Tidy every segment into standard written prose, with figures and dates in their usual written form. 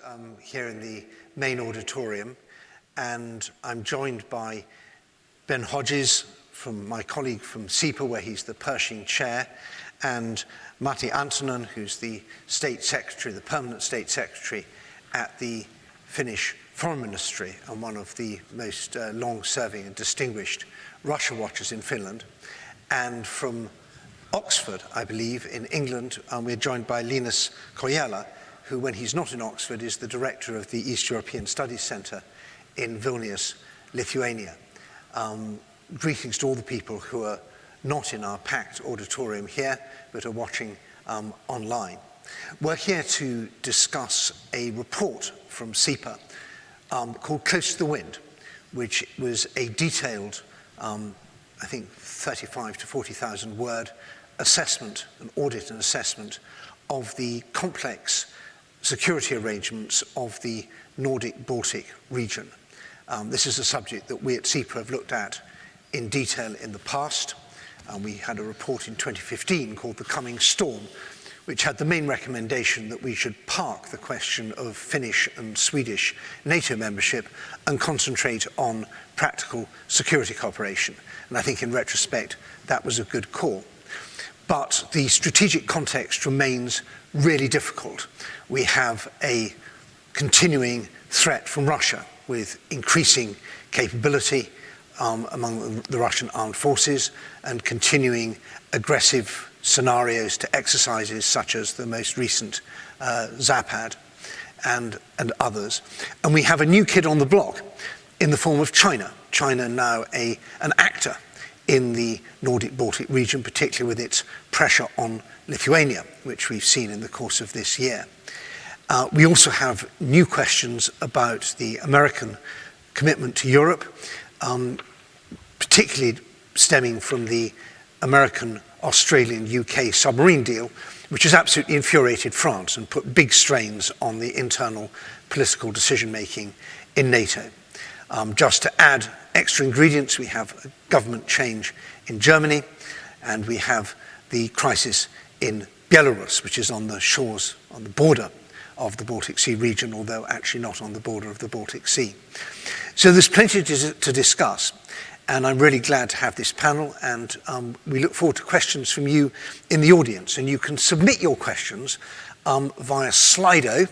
audience here in the main auditorium, and I'm joined by Ben Hodges, my colleague from CEPA, where he's the Pershing Chair, and Matti Antonen, who's the State Secretary, the Permanent State Secretary at the Finnish Foreign Ministry, and one of the most long-serving and distinguished Russia watchers in Finland. And from Oxford, I believe, in England, we're joined by Linus Kojala, who, when he's not in Oxford, is the director of the East European Studies Centre in Vilnius, Lithuania. Greetings to all the people who are not in our packed auditorium here, but are watching online. We're here to discuss a report from CEPA called Close to the Wind, which was a detailed, I think, 35 to 40,000 word assessment, an audit and assessment of the complex security arrangements of the Nordic-Baltic region. This is a subject that we at CEPA have looked at in detail in the past. We had a report in 2015 called The Coming Storm, which had the main recommendation that we should park the question of Finnish and Swedish NATO membership and concentrate on practical security cooperation. And I think in retrospect, that was a good call. But the strategic context remains really difficult. We have a continuing threat from Russia with increasing capability among the Russian armed forces and continuing aggressive scenarios to exercises such as the most recent Zapad and others. And we have a new kid on the block in the form of China. China now an actor in the Nordic-Baltic region, particularly with its pressure on Lithuania, which we've seen in the course of this year. We also have new questions about the American commitment to Europe, particularly stemming from the American-Australian-UK submarine deal, which has absolutely infuriated France and put big strains on the internal political decision-making in NATO. Just to add extra ingredients, we have a government change in Germany, and we have the crisis in Belarus, which is on the shores, on the border of the Baltic Sea region, although actually not on the border of the Baltic Sea. So there's plenty to discuss, and I'm really glad to have this panel, and we look forward to questions from you in the audience, and you can submit your questions via Slido,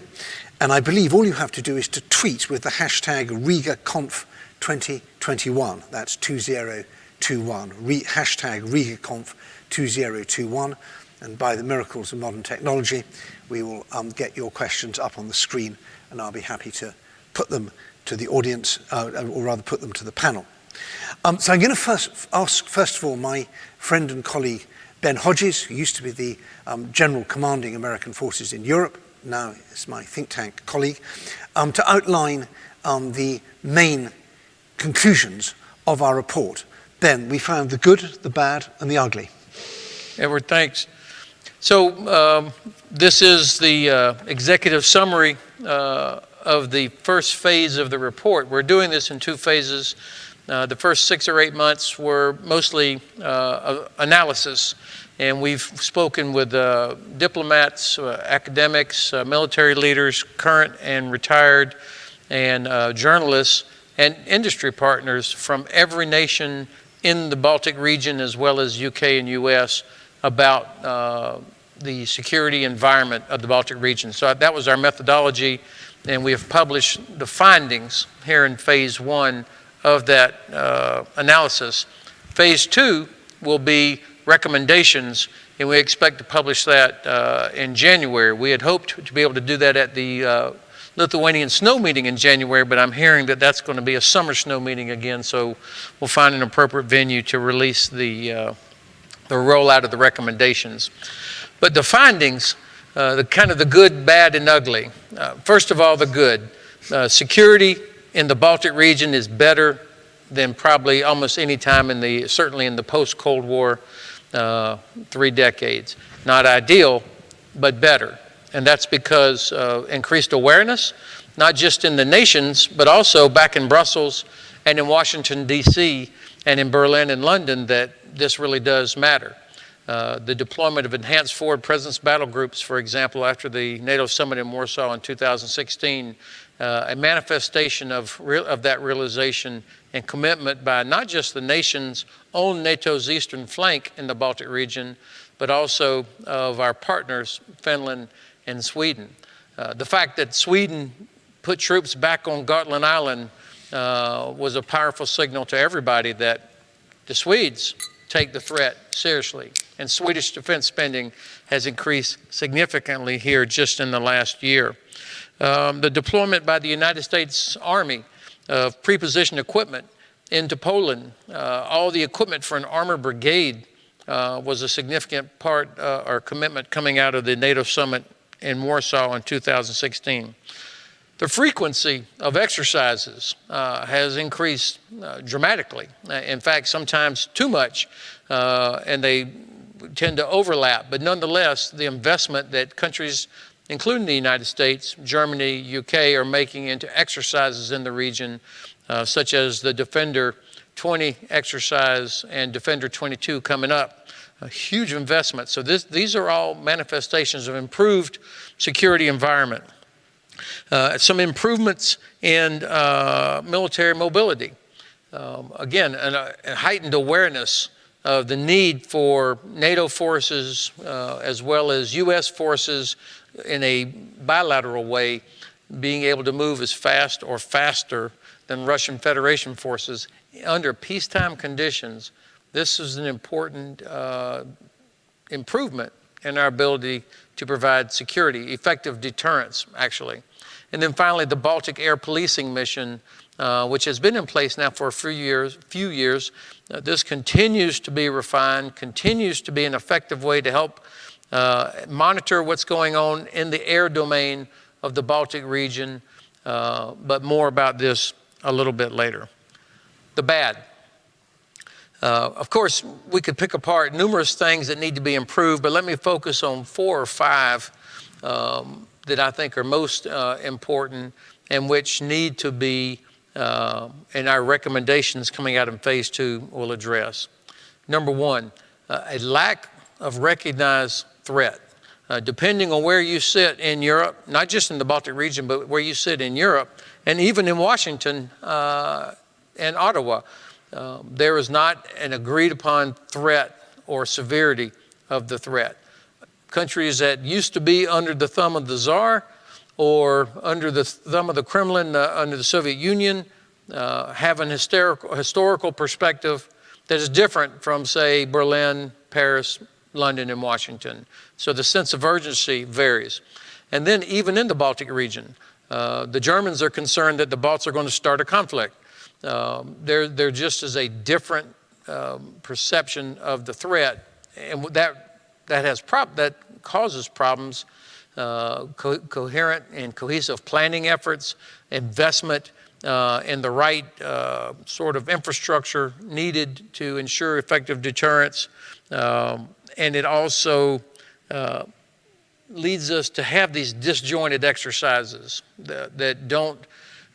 and I believe all you have to do is to tweet with the hashtag RīgaConf2021. That's 2021, hashtag RīgaConf2021. And by the miracles of modern technology, we will get your questions up on the screen, and I'll be happy to put them to the audience, or rather put them to the panel. So I'm going to ask, first of all, my friend and colleague, Ben Hodges, who used to be the General Commanding American Forces in Europe, now is my think tank colleague, to outline the main conclusions of our report. Ben, we found the good, the bad, and the ugly. Edward, thanks. So this is the executive summary of the first phase of the report. We're doing this in two phases. The first 6 or 8 months were mostly analysis, and we've spoken with diplomats, academics, military leaders, current and retired, and journalists and industry partners from every nation in the Baltic region, as well as UK and US, about the security environment of the Baltic region. So that was our methodology, and we have published the findings here in phase 1 of that analysis. Phase 2 will be recommendations, and we expect to publish that in January. We had hoped to be able to do that at the Lithuanian snow meeting in January, but I'm hearing that that's going to be a summer snow meeting again, so we'll find an appropriate venue to release the rollout of the recommendations. But the findings, the kind of the good, bad, and ugly. First of all, the good. Security in the Baltic region is better than probably almost any time certainly in the post-Cold War 3 decades. Not ideal, but better. And that's because of increased awareness, not just in the nations, but also back in Brussels and in Washington, D.C., and in Berlin and London, that this really does matter. the deployment of enhanced forward presence battle groups, for example, after the NATO summit in Warsaw in 2016, a manifestation of that realization and commitment by not just the nations on NATO's eastern flank in the Baltic region, but also of our partners, Finland and Sweden. The fact that Sweden put troops back on Gotland Island was a powerful signal to everybody that the Swedes take the threat seriously. And Swedish defense spending has increased significantly here just in the last year. The deployment by the United States Army of pre-positioned equipment into Poland, all the equipment for an armor brigade was a significant part or commitment coming out of the NATO summit in Warsaw in 2016. The frequency of exercises has increased dramatically. In fact, sometimes too much, and they tend to overlap. But nonetheless, the investment that countries, including the United States, Germany, UK, are making into exercises in the region, such as the Defender 20 exercise and Defender 22 coming up. A huge investment. So these are all manifestations of improved security environment. Some improvements in military mobility. Again, a heightened awareness of the need for NATO forces as well as U.S. forces in a bilateral way being able to move as fast or faster than Russian Federation forces under peacetime conditions. This is an important improvement in our ability to provide security, effective deterrence, actually. And then finally, the Baltic Air Policing Mission, which has been in place now for a few years. This continues to be refined, continues to be an effective way to help monitor what's going on in the air domain of the Baltic region, but more about this a little bit later. The bad. Of course, we could pick apart numerous things that need to be improved, but let me focus on 4 or 5 that I think are most important and which need to be, and our recommendations coming out in phase 2 will address. Number 1, a lack of recognized threat. Depending on where you sit in Europe, not just in the Baltic region, but where you sit in Europe, and even in Washington and Ottawa, there is not an agreed upon threat or severity of the threat. Countries that used to be under the thumb of the Tsar or under the thumb of the Kremlin under the Soviet Union have an historical perspective that is different from, say, Berlin, Paris, London, and Washington. So the sense of urgency varies. And then even in the Baltic region, the Germans are concerned that the Balts are going to start a conflict. There just is a different perception of the threat, and that causes problems. Coherent and cohesive planning efforts, investment in the right sort of infrastructure needed to ensure effective deterrence, and it also leads us to have these disjointed exercises that don't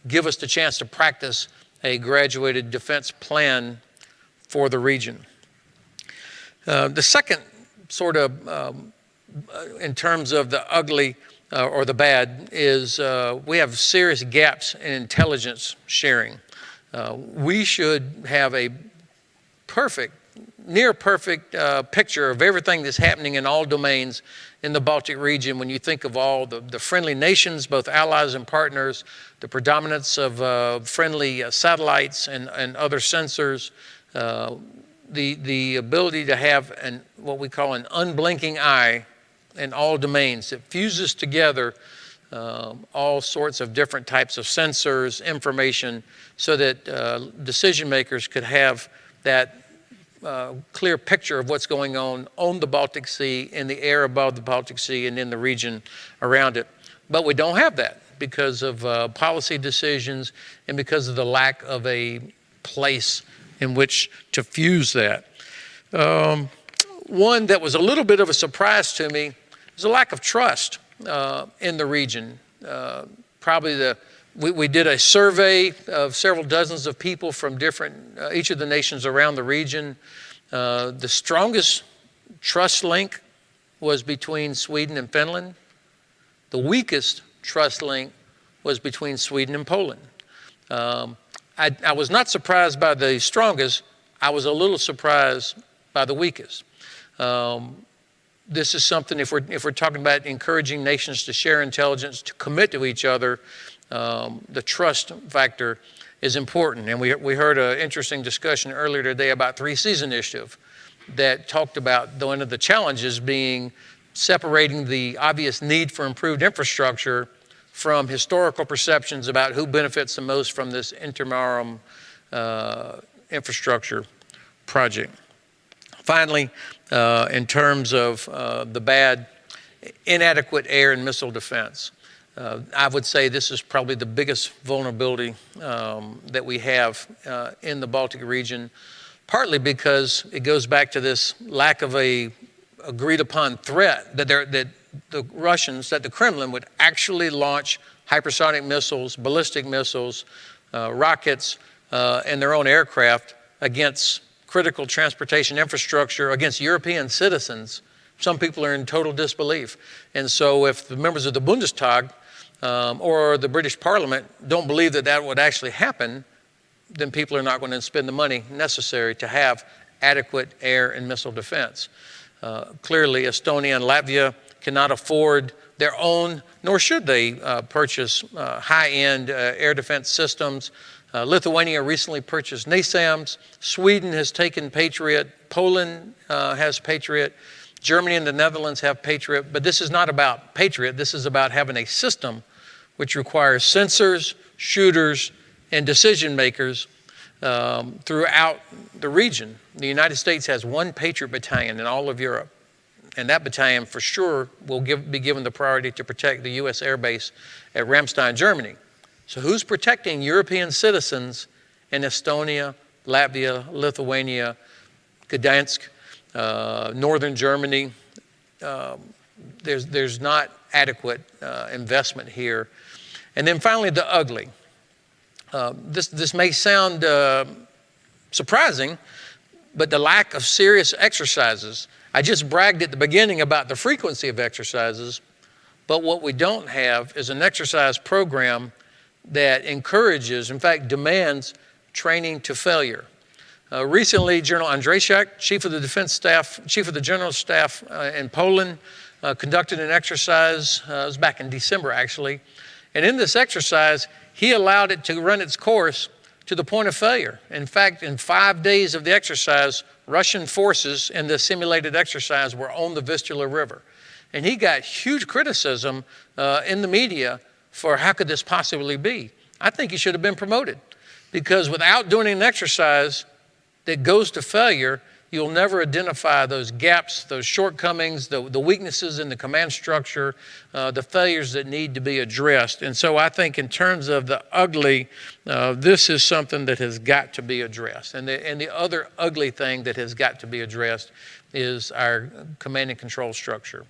give us the chance to practice a graduated defense plan for the region. The second sort of, in terms of the ugly or the bad, is we have serious gaps in intelligence sharing. We should have a near perfect picture of everything that's happening in all domains in the Baltic region. When you think of all the friendly nations, both allies and partners, the predominance of friendly satellites and other sensors, the ability to have what we call an unblinking eye in all domains that fuses together all sorts of different types of sensors, information, so that decision makers could have that clear picture of what's going on the Baltic Sea, in the air above the Baltic Sea, and in the region around it. But we don't have that because of policy decisions and because of the lack of a place in which to fuse that. One that was a little bit of a surprise to me is a lack of trust in the region. We did a survey of several dozens of people from each of the nations around the region. The strongest trust link was between Sweden and Finland. The weakest trust link was between Sweden and Poland. I was not surprised by the strongest. I was a little surprised by the weakest. This is something, if we're talking about encouraging nations to share intelligence, to commit to each other, the trust factor is important. And we heard an interesting discussion earlier today about 3Cs initiative that talked about one of the challenges being separating the obvious need for improved infrastructure from historical perceptions about who benefits the most from this intermarum infrastructure project. Finally, in terms of the bad, inadequate air and missile defense, I would say this is probably the biggest vulnerability that we have in the Baltic region, partly because it goes back to this lack of a agreed upon threat that the Russians, that the Kremlin would actually launch hypersonic missiles, ballistic missiles, rockets, and their own aircraft against critical transportation infrastructure, against European citizens. Some people are in total disbelief. And so if the members of the Bundestag or the British Parliament don't believe that that would actually happen, then people are not going to spend the money necessary to have adequate air and missile defense. Clearly, Estonia and Latvia cannot afford their own, nor should they purchase high-end air defense systems. Lithuania recently purchased NASAMS. Sweden has taken Patriot. Poland has Patriot. Germany and the Netherlands have Patriot. But this is not about Patriot. This is about having a system which requires sensors, shooters, and decision makers throughout the region. The United States has one Patriot battalion in all of Europe. And that battalion for sure will be given the priority to protect the U.S. Air Base at Ramstein, Germany. So who's protecting European citizens in Estonia, Latvia, Lithuania, Gdansk, northern Germany? There's not adequate investment here. And then finally, the ugly. This may sound surprising, but the lack of serious exercises. I just bragged at the beginning about the frequency of exercises, but what we don't have is an exercise program that encourages, in fact, demands training to failure. Recently, General Andrzejczak, Chief of the General Staff in Poland, conducted an exercise. It was back in December, actually. And in this exercise, he allowed it to run its course to the point of failure. In fact, in 5 days of the exercise, Russian forces in the simulated exercise were on the Vistula River. And he got huge criticism in the media for how could this possibly be. I think he should have been promoted, because without doing an exercise that goes to failure, you'll never identify those gaps, those shortcomings, the weaknesses in the command structure, the failures that need to be addressed. And so I think in terms of the ugly, this is something that has got to be addressed. And the other ugly thing that has got to be addressed is our command and control structure.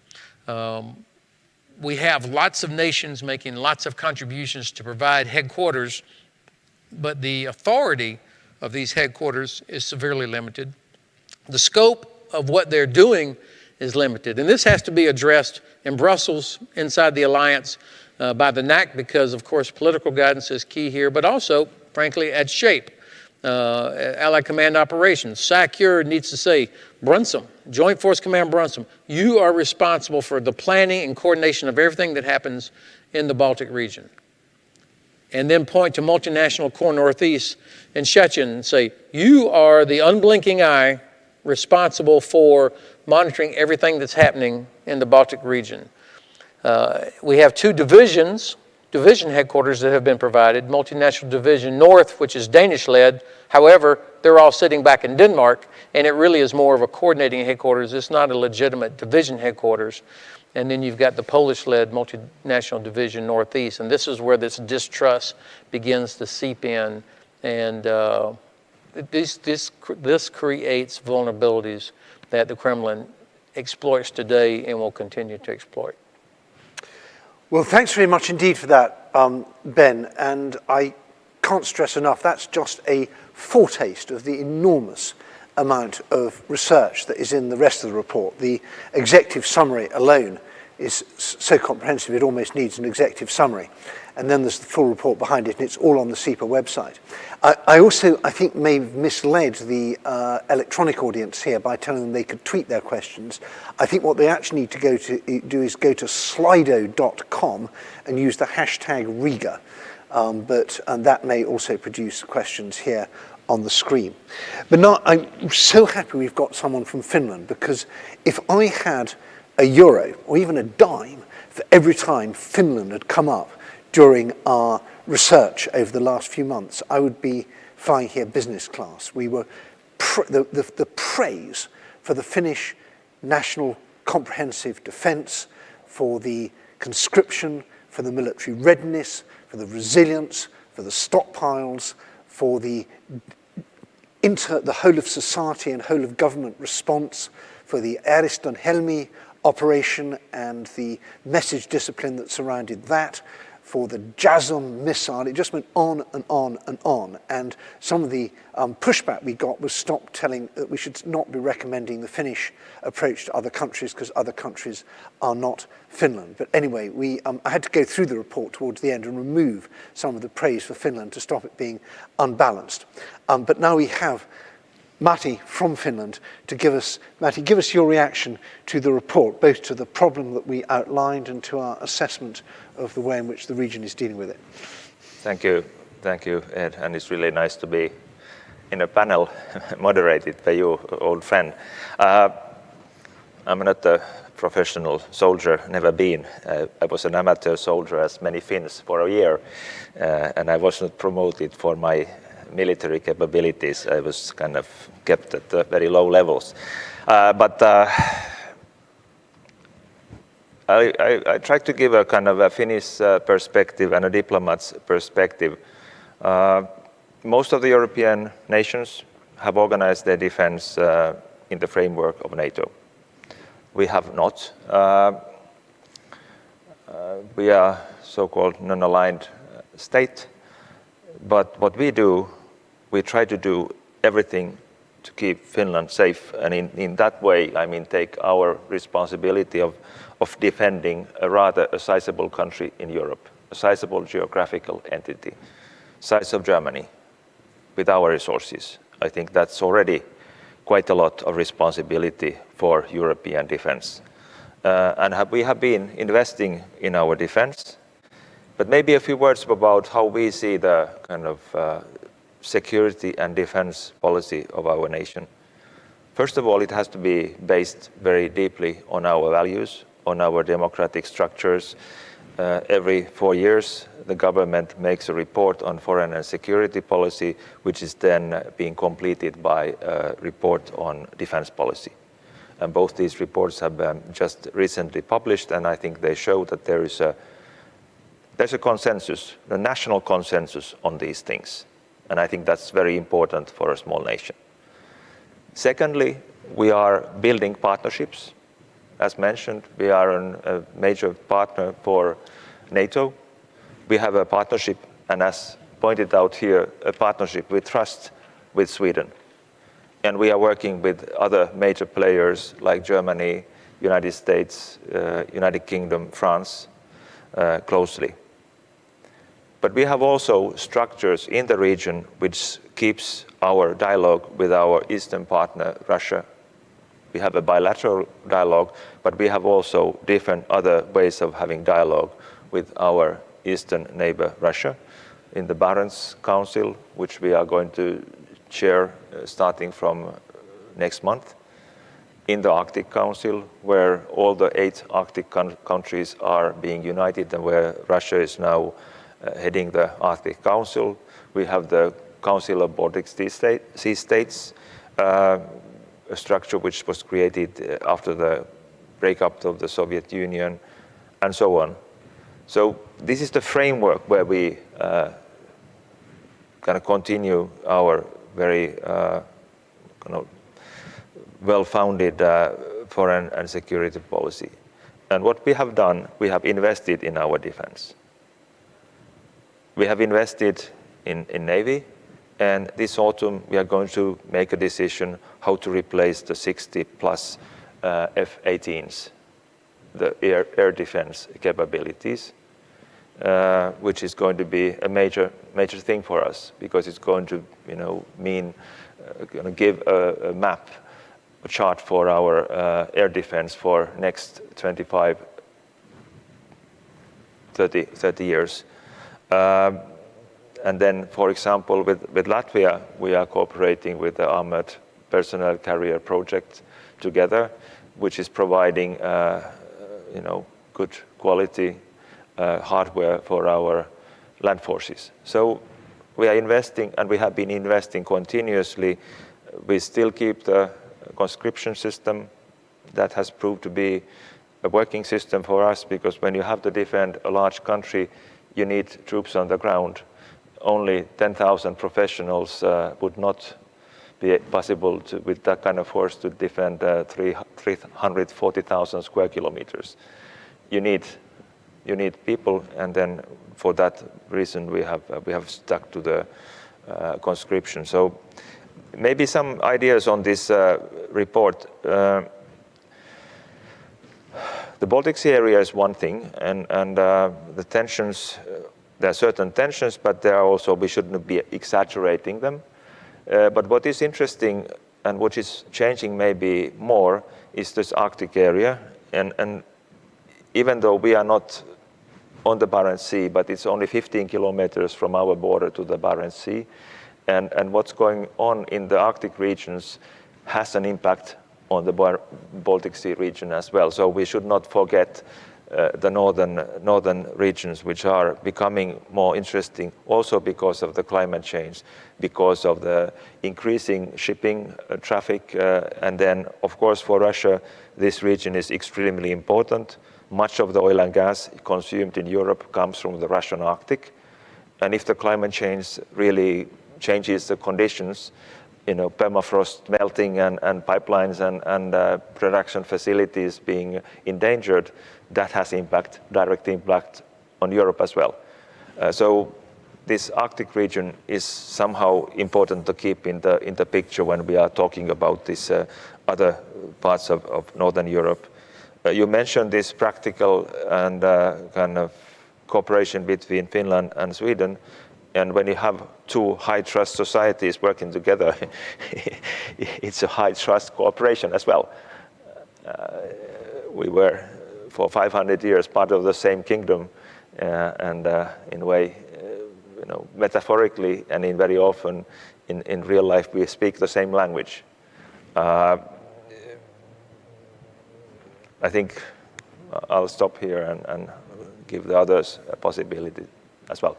We have lots of nations making lots of contributions to provide headquarters, but the authority of these headquarters is severely limited. The scope of what they're doing is limited. And this has to be addressed in Brussels, inside the alliance, by the NAC, because, of course, political guidance is key here, but also, frankly, at SHAPE, Allied Command Operations. SACEUR needs to say, Brunsum, Joint Force Command Brunsum, you are responsible for the planning and coordination of everything that happens in the Baltic region. And then point to Multinational Corps Northeast and Szczecin and say, you are the unblinking eye responsible for monitoring everything that's happening in the Baltic region. We have 2 division headquarters that have been provided, Multinational Division North, which is Danish-led. However, they're all sitting back in Denmark, and it really is more of a coordinating headquarters. It's not a legitimate division headquarters. And then you've got the Polish-led Multinational Division Northeast, and this is where this distrust begins to seep in, and this creates vulnerabilities that the Kremlin exploits today and will continue to exploit. Well, thanks very much indeed for that, Ben, and I can't stress enough, that's just a foretaste of the enormous amount of research that is in the rest of the report. The executive summary alone is so comprehensive it almost needs an executive summary. And then there's the full report behind it, and it's all on the CEPA website. I also, I think, may have misled the electronic audience here by telling them they could tweet their questions. I think what they actually need to do is go to slido.com and use the hashtag Rīga. And that may also produce questions here on the screen. But now I'm so happy we've got someone from Finland, because if I had a euro or even a dime for every time Finland had come up during our research over the last few months, I would be flying here business class. We were the praise for the Finnish national comprehensive defence, for the conscription, for the military readiness, for the resilience, for the stockpiles, for the whole of society and whole of government response, for the Ariston Helmi operation and the message discipline that surrounded that, for the JASM missile. It just went on and on and on. And some of the pushback we got was stop telling that we should not be recommending the Finnish approach to other countries because other countries are not Finland. But anyway, I had to go through the report towards the end and remove some of the praise for Finland to stop it being unbalanced. But now we have Matti from Finland to give us your reaction to the report, both to the problem that we outlined and to our assessment of the way in which the region is dealing with it. Thank you, Ed, and it's really nice to be in a panel moderated by you, old friend. I'm not a professional soldier, never been. I was an amateur soldier, as many Finns, for a year, and I was not promoted for my military capabilities. I was kind of kept at very low levels. But I tried to give a kind of a Finnish perspective and a diplomat's perspective. Most of the European nations have organized their defense in the framework of NATO. We have not. We are so-called non-aligned state. But what we do, we try to do everything to keep Finland safe. And in that way, I mean, take our responsibility of defending a sizable country in Europe, a sizable geographical entity, size of Germany, with our resources. I think that's already quite a lot of responsibility for European defense. And we have been investing in our defense. But maybe a few words about how we see the kind of security and defense policy of our nation. First of all, it has to be based very deeply on our values, on our democratic structures. Every 4 years, the government makes a report on foreign and security policy, which is then being completed by a report on defense policy. And both these reports have been just recently published, and I think they show that there's a consensus, a national consensus on these things. And I think that's very important for a small nation. Secondly, we are building partnerships. As mentioned, we are a major partner for NATO. We have a partnership, and as pointed out here, a partnership with trust with Sweden. And we are working with other major players like Germany, United States, United Kingdom, France, closely. But we have also structures in the region which keeps our dialogue with our eastern partner, Russia. We have a bilateral dialogue, but we have also different other ways of having dialogue with our eastern neighbor, Russia, in the Barents Council, which we are going to chair starting from next month, in the Arctic Council, where all the 8 Arctic countries are being united and where Russia is now heading the Arctic Council. We have the Council of Baltic Sea States, a structure which was created after the breakup of the Soviet Union, and so on. So this is the framework where we kind of continue our very kind of well-founded foreign and security policy. And what we have done, we have invested in our defense. We have invested in Navy, And this autumn, we are going to make a decision how to replace the 60 plus F-18s, the air defense capabilities, which is going to be a major thing for us, because it's going to, mean going to give a map, a chart for our air defense for next 25, 30 years. And then, for example, with Latvia, we are cooperating with the Armored Personnel Carrier Project together, which is providing, good quality hardware for our land forces. So we are investing, and we have been investing continuously. We still keep the conscription system. That has proved to be a working system for us, because when you have to defend a large country, you need troops on the ground. Only 10,000 professionals would not be possible to, with that kind of force, to defend 340,000 square kilometers. You need people, and then for that reason we have stuck to the conscription. So maybe some ideas on this report. The Baltic Sea area is one thing, and the tensions. There are certain tensions, but there are also, we shouldn't be exaggerating them. But what is interesting and what is changing maybe more is this Arctic area. And even though we are not on the Barents Sea, but it's only 15 kilometers from our border to the Barents Sea. And what's going on in the Arctic regions has an impact on the Baltic Sea region as well. So we should not forget the northern regions, which are becoming more interesting also because of the climate change, because of the increasing shipping traffic. And then, of course, for Russia, this region is extremely important. Much of the oil and gas consumed in Europe comes from the Russian Arctic. And if the climate change really changes the conditions, permafrost melting and pipelines and production facilities being endangered, that has direct impact on Europe as well. So this Arctic region is somehow important to keep in the picture when we are talking about these other parts of Northern Europe. You mentioned this practical and kind of cooperation between Finland and Sweden. And when you have two high-trust societies working together, it's a high-trust cooperation as well. We were, for 500 years, part of the same kingdom, and in a way, metaphorically, and in very often in real life, we speak the same language. I think I'll stop here and give the others a possibility as well.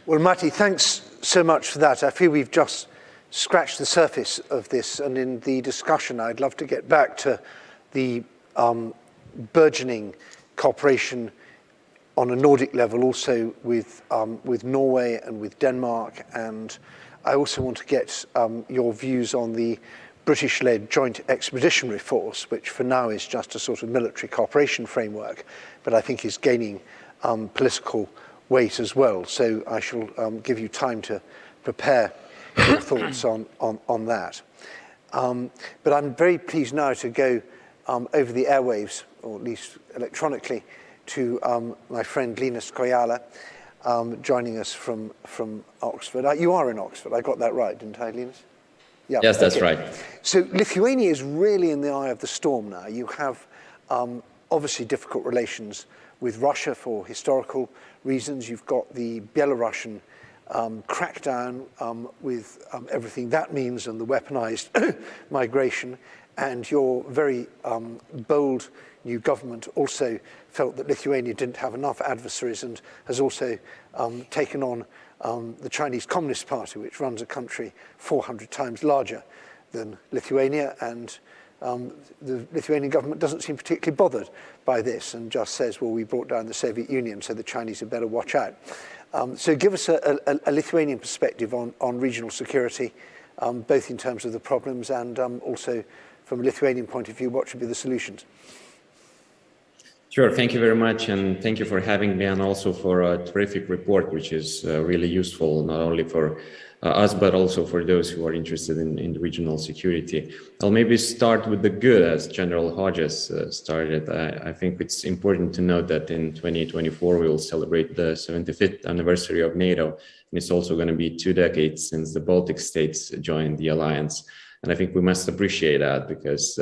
Well, Matti, thanks so much for that. I feel we've just scratched the surface of this, and in the discussion, I'd love to get back to the burgeoning cooperation on a Nordic level, also with Norway and with Denmark. And I also want to get your views on the British-led Joint Expeditionary Force, which for now is just a sort of military cooperation framework, but I think is gaining political weight as well. So I shall give you time to prepare your thoughts on that. But I'm very pleased now to go over the airwaves, or at least electronically, to my friend Linas Kojala, joining us from Oxford. You are in Oxford, I got that right, didn't I, Linas? Yeah, yes, that's right. So Lithuania is really in the eye of the storm now. You have obviously difficult relations with Russia for historical reasons. You've got the Belarusian crackdown with everything that means and the weaponized migration. And your very bold new government also felt that Lithuania didn't have enough adversaries and has also taken on the Chinese Communist Party, which runs a country 400 times larger than Lithuania. And the Lithuanian government doesn't seem particularly bothered by this and just says, well, we brought down the Soviet Union, so the Chinese had better watch out. So give us a Lithuanian perspective on regional security, both in terms of the problems and also from a Lithuanian point of view, what should be the solutions? Sure, thank you very much, and thank you for having me, and also for a terrific report, which is really useful not only for us, but also for those who are interested in regional security. I'll maybe start with the good, as General Hodges started. I think it's important to note that in 2024, we will celebrate the 75th anniversary of NATO, and it's also going to be 2 decades since the Baltic states joined the alliance. And I think we must appreciate that, because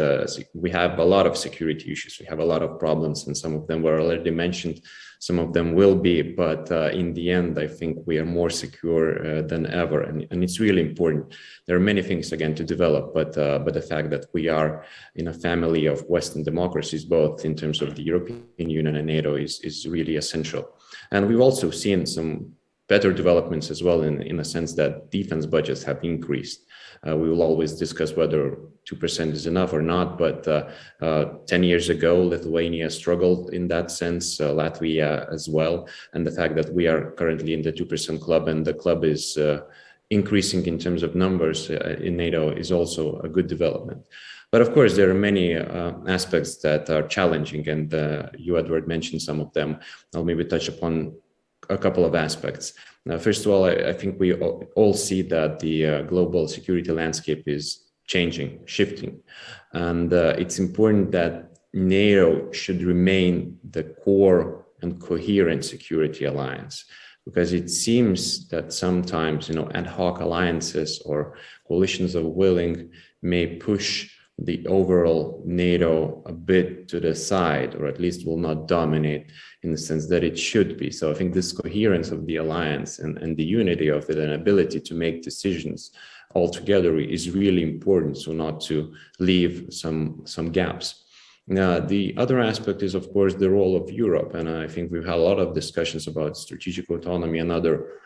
we have a lot of security issues. We have a lot of problems, and some of them were already mentioned. Some of them will be, but in the end, I think we are more secure than ever. And it's really important. There are many things, again, to develop, but the fact that we are in a family of Western democracies, both in terms of the European Union and NATO, is really essential. And we've also seen some better developments as well, in a sense that defense budgets have increased. We will always discuss whether 2% is enough or not, but 10 years ago, Lithuania struggled in that sense, Latvia as well. And the fact that we are currently in the 2% club, and the club is increasing in terms of numbers in NATO, is also a good development. But of course, there are many aspects that are challenging, and you, Edward, mentioned some of them. I'll maybe touch upon a couple of aspects. Now, first of all, I think we all see that the global security landscape is changing, shifting. And it's important that NATO should remain the core and coherent security alliance, because it seems that sometimes, ad hoc alliances or coalitions of willing may push the overall NATO a bit to the side, or at least will not dominate in the sense that it should be. So I think this coherence of the alliance and the unity of it and ability to make decisions all together is really important, so not to leave some gaps. Now, the other aspect is, of course, the role of Europe. And I think we've had a lot of discussions about strategic autonomy and other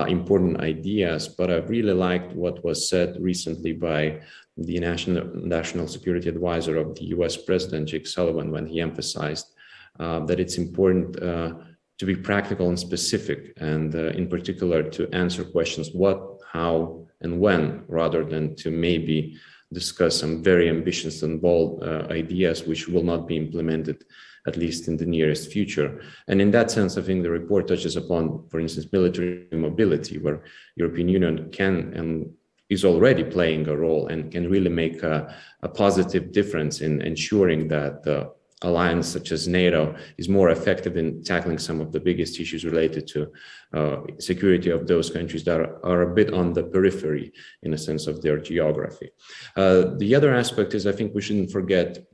important ideas, but I've really liked what was said recently by the National Security Advisor of the US President, Jake Sullivan, when he emphasized that it's important to be practical and specific, and in particular to answer questions what, how, and when, rather than to maybe discuss some very ambitious and bold ideas which will not be implemented, at least in the nearest future. And in that sense, I think the report touches upon, for instance, military mobility, where European Union can and is already playing a role and can really make a positive difference in ensuring that the alliance such as NATO is more effective in tackling some of the biggest issues related to security of those countries that are a bit on the periphery in a sense of their geography. The other aspect is, I think we shouldn't forget,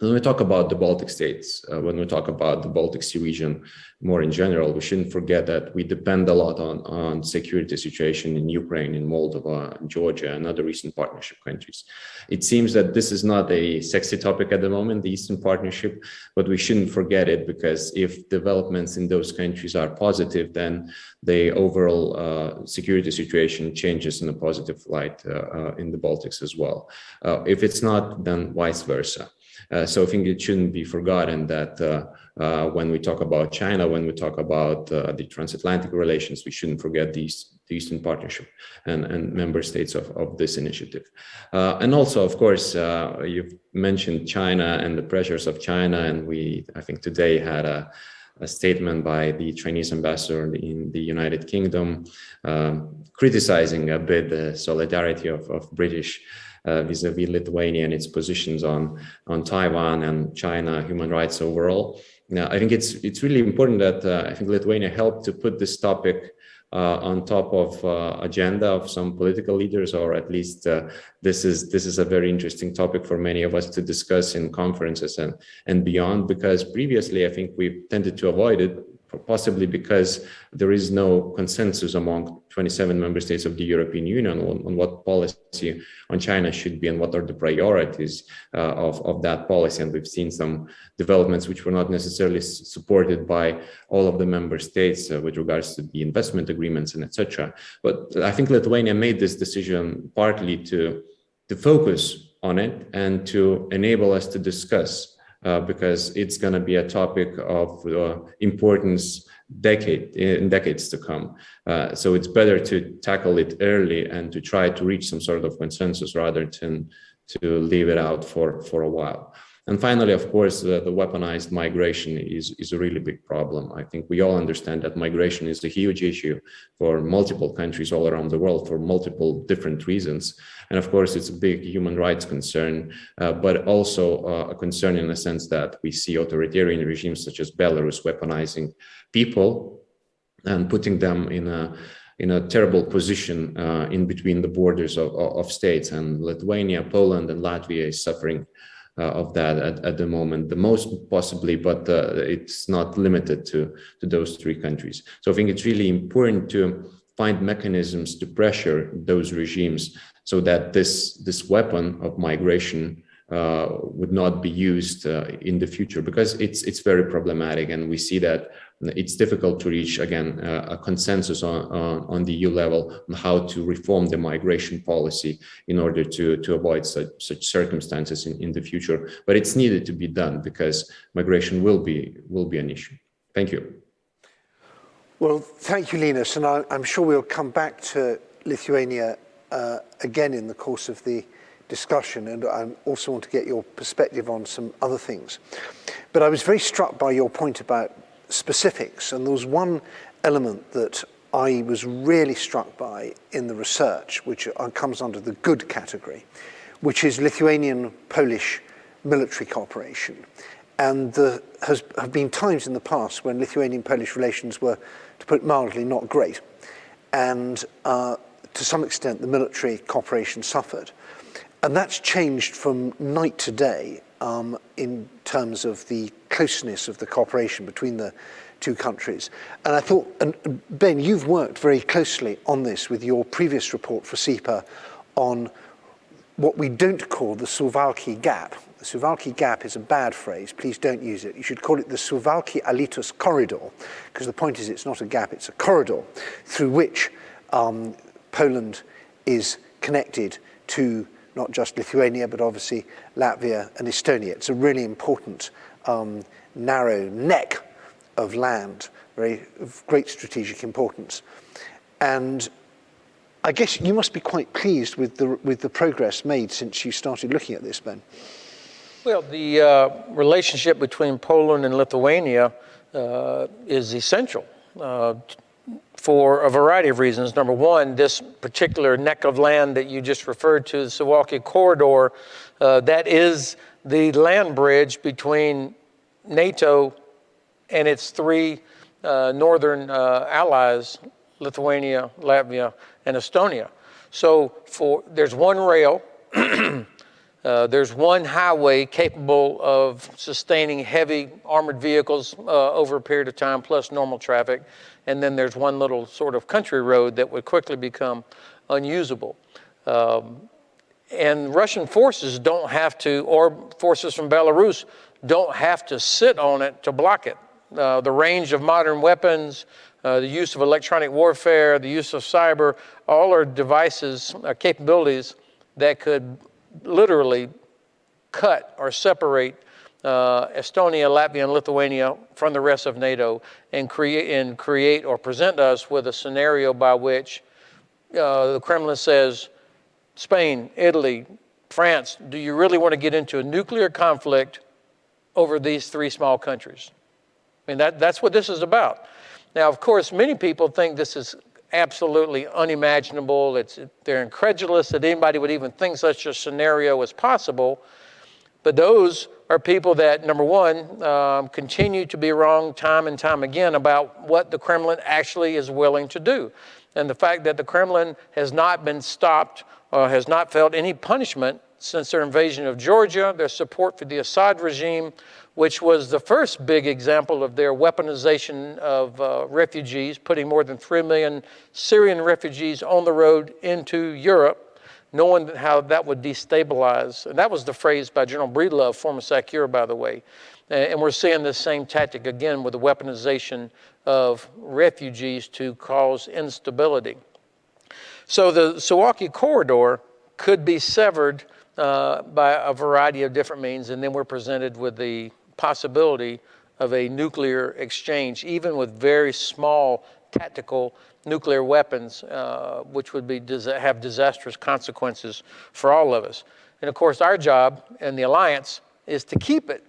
when we talk about the Baltic states, when we talk about the Baltic Sea region more in general, we shouldn't forget that we depend a lot on security situation in Ukraine, in Moldova, Georgia, and other Eastern Partnership countries. It seems that this is not a sexy topic at the moment, the Eastern Partnership, but we shouldn't forget it, because if developments in those countries are positive, then the overall security situation changes in a positive light in the Baltics as well. If it's not, then vice versa. So I think it shouldn't be forgotten that when we talk about China, when we talk about the transatlantic relations, we shouldn't forget the Eastern Partnership and member states of this initiative. And also, of course, you've mentioned China and the pressures of China, and I think today had a statement by the Chinese ambassador in the United Kingdom criticizing a bit the solidarity of British vis-a-vis Lithuania and its positions on Taiwan and China human rights overall. Now, I think it's really important that I think Lithuania helped to put this topic on top of agenda of some political leaders, or at least this is a very interesting topic for many of us to discuss in conferences and beyond, because previously I think we've tended to avoid it, possibly because there is no consensus among 27 member states of the European Union on what policy on China should be and what are the priorities of that policy. And we've seen some developments which were not necessarily supported by all of the member states with regards to the investment agreements and etc. But I think Lithuania made this decision partly to focus on it and to enable us to discuss because it's going to be a topic of importance in decades to come. So it's better to tackle it early and to try to reach some sort of consensus rather than to leave it out for a while. And finally, of course, the weaponized migration is a really big problem. I think we all understand that migration is a huge issue for multiple countries all around the world for multiple different reasons. And of course, it's a big human rights concern, but also a concern in the sense that we see authoritarian regimes such as Belarus weaponizing people and putting them in a terrible position in between the borders of states. And Lithuania, Poland, and Latvia is suffering of that at the moment, the most possibly, but it's not limited to those three countries. So I think it's really important to find mechanisms to pressure those regimes so that this weapon of migration would not be used in the future, because it's very problematic, and we see that it's difficult to reach, again, a consensus on the EU level on how to reform the migration policy in order to avoid such circumstances in the future. But it's needed to be done because migration will be an issue. Thank you. Well, thank you, Linus, and I'm sure we'll come back to Lithuania again in the course of the discussion, and I also want to get your perspective on some other things. But I was very struck by your point about specifics, and there was one element that I was really struck by in the research, which comes under the good category, which is Lithuanian-Polish military cooperation. And there have been times in the past when Lithuanian-Polish relations were, to put it mildly, not great. And to some extent, the military cooperation suffered. And that's changed from night to day in terms of the closeness of the cooperation between the two countries. And I thought, and Ben, you've worked very closely on this with your previous report for CEPA on what we don't call the Suwałki Gap. The Suwałki Gap is a bad phrase, please don't use it. You should call it the Suwałki-Alytus Corridor, because the point is it's not a gap, it's a corridor through which Poland is connected to not just Lithuania, but obviously Latvia and Estonia. It's a really important narrow neck of land, of great strategic importance. And I guess you must be quite pleased with the progress made since you started looking at this, Ben. Well, the relationship between Poland and Lithuania is essential for a variety of reasons. Number one, this particular neck of land that you just referred to, the Suwałki Corridor, that is the land bridge between NATO and its three northern allies, Lithuania, Latvia, and Estonia. So there's one rail, there's one highway capable of sustaining heavy armored vehicles over a period of time, plus normal traffic. And then there's one little sort of country road that would quickly become unusable. And Russian forces don't have to, or forces from Belarus, don't have to sit on it to block it. The range of modern weapons, the use of electronic warfare, the use of cyber, all are devices, capabilities that could literally cut or separate Estonia, Latvia, and Lithuania from the rest of NATO and create or present us with a scenario by which the Kremlin says, Spain, Italy, France, do you really want to get into a nuclear conflict over these three small countries? I mean, that's what this is about. Now, of course, many people think this is absolutely unimaginable. They're incredulous that anybody would even think such a scenario is possible. But those are people that, number one, continue to be wrong time and time again about what the Kremlin actually is willing to do. And the fact that the Kremlin has not been stopped or has not felt any punishment since their invasion of Georgia, their support for the Assad regime, which was the first big example of their weaponization of refugees, putting more than 3 million Syrian refugees on the road into Europe, knowing how that would destabilize. And that was the phrase by General Breedlove, former SACEUR, by the way. And we're seeing this same tactic again with the weaponization of refugees to cause instability. So the Suwałki Corridor could be severed by a variety of different means, and then we're presented with the possibility of a nuclear exchange, even with very small tactical nuclear weapons, which would have disastrous consequences for all of us. And of course, our job in the alliance is to keep it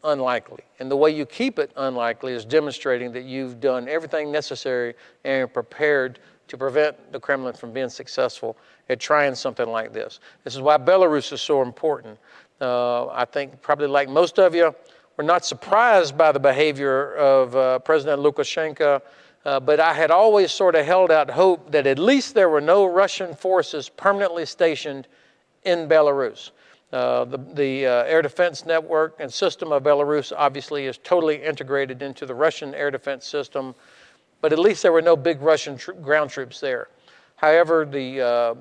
unlikely. And the way you keep it unlikely is demonstrating that you've done everything necessary and prepared to prevent the Kremlin from being successful at trying something like this. This is why Belarus is so important. I think probably like most of you, we're not surprised by the behavior of President Lukashenko, but I had always sort of held out hope that at least there were no Russian forces permanently stationed in Belarus. The air defense network and system of Belarus obviously is totally integrated into the Russian air defense system, but at least there were no big Russian ground troops there. However, the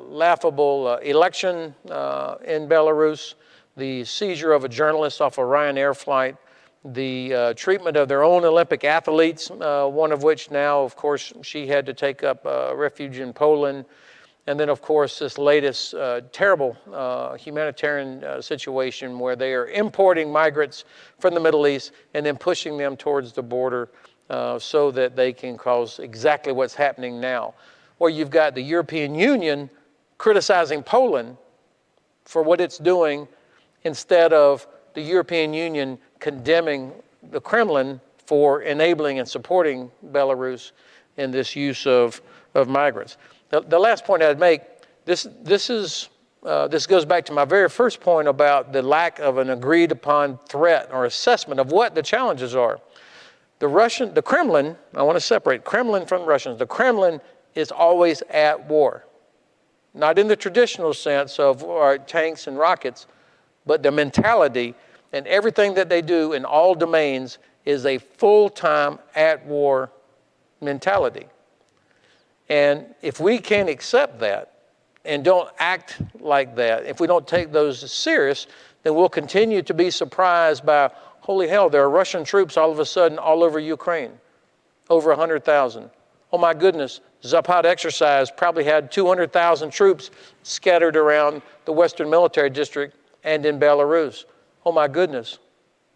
laughable election in Belarus, the seizure of a journalist off a Ryanair flight, the treatment of their own Olympic athletes, one of which now, of course, she had to take up refuge in Poland. And then, of course, this latest terrible humanitarian situation where they are importing migrants from the Middle East and then pushing them towards the border so that they can cause exactly what's happening now, where you've got the European Union criticizing Poland for what it's doing instead of the European Union condemning the Kremlin for enabling and supporting Belarus in this use of migrants. The last point I'd make, this goes back to my very first point about the lack of an agreed upon threat or assessment of what the challenges are. The Kremlin, I want to separate Kremlin from Russians. The Kremlin is always at war. Not in the traditional sense of tanks and rockets, but the mentality and everything that they do in all domains is a full-time at-war mentality. And if we can't accept that and don't act like that, if we don't take those serious, then we'll continue to be surprised by, holy hell, there are Russian troops all of a sudden all over Ukraine, over 100,000. Oh my goodness, Zapad exercise probably had 200,000 troops scattered around the Western Military District and in Belarus. Oh my goodness,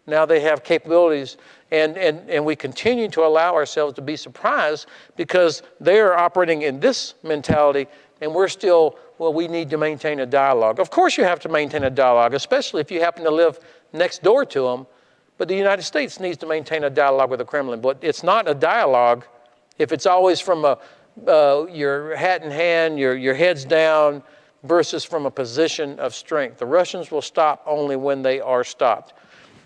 now they have capabilities. And we continue to allow ourselves to be surprised because they are operating in this mentality and we're still, well, we need to maintain a dialogue. Of course you have to maintain a dialogue, especially if you happen to live next door to them. But the United States needs to maintain a dialogue with the Kremlin. But it's not a dialogue if it's always from your hat in hand, your heads down, versus from a position of strength. The Russians will stop only when they are stopped.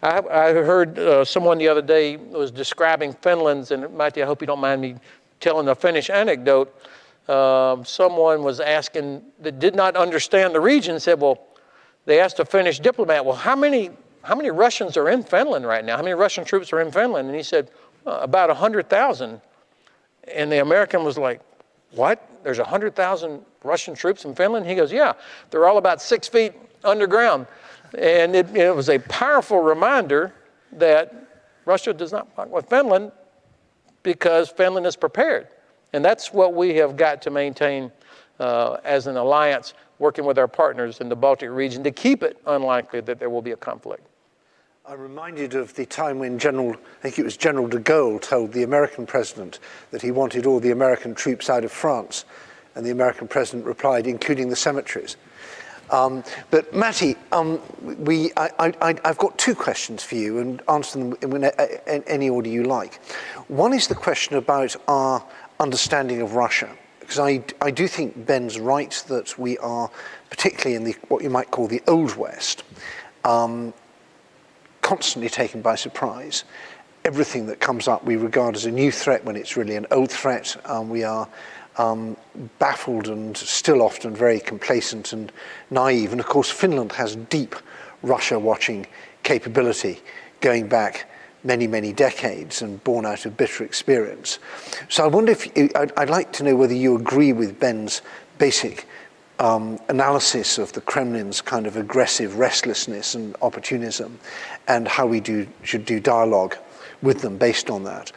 I heard someone the other day was describing Finland's, and Matti, I hope you don't mind me telling a Finnish anecdote. Someone was asking that did not understand the region, said, well, they asked a Finnish diplomat, well, how many Russians are in Finland right now? How many Russian troops are in Finland? And he said, about 100,000. And the American was like, what? There's 100,000 Russian troops in Finland? He goes, yeah, they're all about 6 feet underground. And it was a powerful reminder that Russia does not fight with Finland because Finland is prepared. And that's what we have got to maintain as an alliance, working with our partners in the Baltic region to keep it unlikely that there will be a conflict. I'm reminded of the time when I think it was General de Gaulle told the American president that he wanted all the American troops out of France. And the American president replied, including the cemeteries. But Matti, I've got two questions for you, and answer them in any order you like. One is the question about our understanding of Russia, because I do think Ben's right that we are, particularly in what you might call the Old West, constantly taken by surprise. Everything that comes up we regard as a new threat when it's really an old threat. We are baffled and still often very complacent and naive. And of course, Finland has deep Russia-watching capability going back many, many decades and born out of bitter experience. So I wonder if, I'd like to know whether you agree with Ben's basic analysis of the Kremlin's kind of aggressive restlessness and opportunism and how we should do dialogue with them based on that.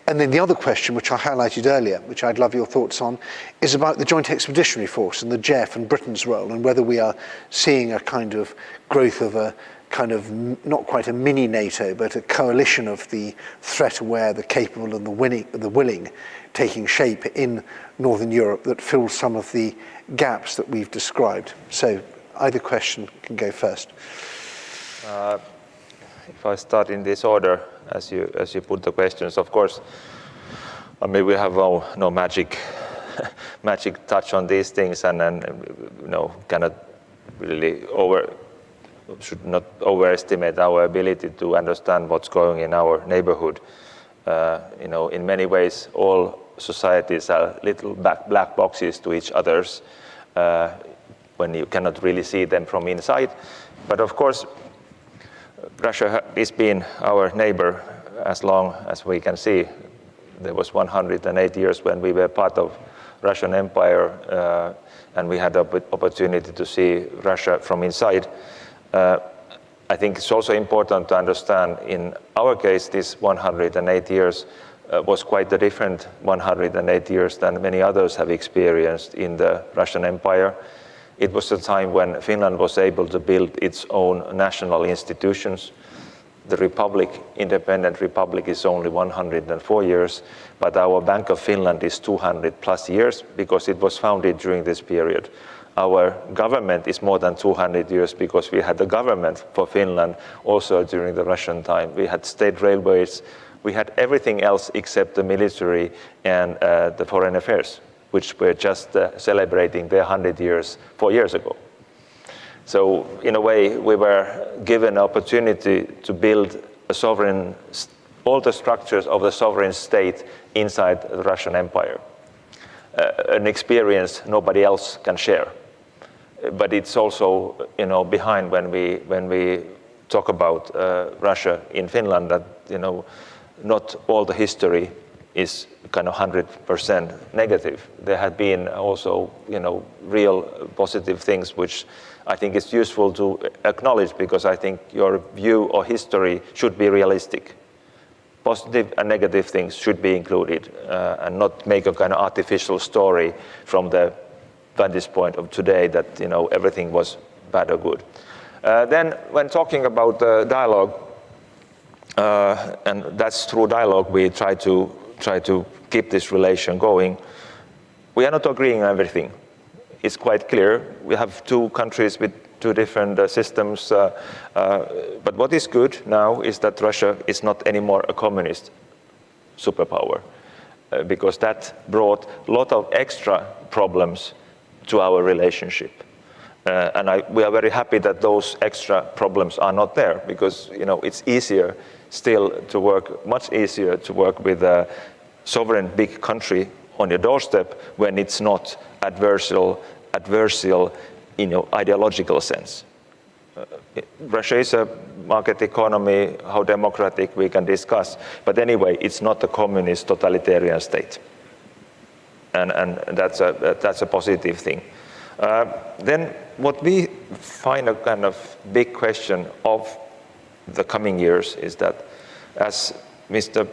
And then the other question, which I highlighted earlier, which I'd love your thoughts on, is about the Joint Expeditionary Force and the JEF and Britain's role, and whether we are seeing a kind of growth of a kind of, not quite a mini NATO, but a coalition of the threat-aware, the capable and the willing taking shape in Northern Europe that fills some of the gaps that we've described. So either question can go first. If I start in this order, as you put the questions, of course, I mean, we have no magic touch on these things, and cannot really should not overestimate our ability to understand what's going in our neighborhood. In many ways, all societies are little black boxes to each others when you cannot really see them from inside. But of course, Russia has been our neighbor as long as we can see. There was 108 years when we were part of Russian Empire, and we had the opportunity to see Russia from inside. I think it's also important to understand, in our case, this 108 years was quite a different 108 years than many others have experienced in the Russian Empire. It was a time when Finland was able to build its own national institutions. The republic, independent republic, is only 104 years, but our Bank of Finland is 200 plus years because it was founded during this period. Our government is more than 200 years because we had the government for Finland also during the Russian time. We had state railways, we had everything else except the military and the foreign affairs, which were just celebrating their 100 years 4 years ago. So in a way, we were given an opportunity to build a sovereign, all the structures of the sovereign state inside the Russian Empire. An experience nobody else can share. But it's also, behind when we talk about Russia in Finland, that not all the history is kind of 100% negative. There have been also, real positive things, which I think is useful to acknowledge, because I think your view or history should be realistic. Positive and negative things should be included, and not make a kind of artificial story from the vantage point of today that everything was bad or good. Then, when talking about dialogue, and that's through dialogue we try to keep this relation going. We are not agreeing on everything. It's quite clear. We have two countries with two different systems. But what is good now is that Russia is not anymore a communist superpower, because that brought a lot of extra problems to our relationship. And we are very happy that those extra problems are not there, because it's easier still to work, much easier to work with a sovereign big country on your doorstep when it's not adversarial ideological sense. Russia is a market economy, how democratic we can discuss, but anyway, it's not a communist totalitarian state. And that's a positive thing. Then what we find a kind of big question of the coming years is that, as Mr.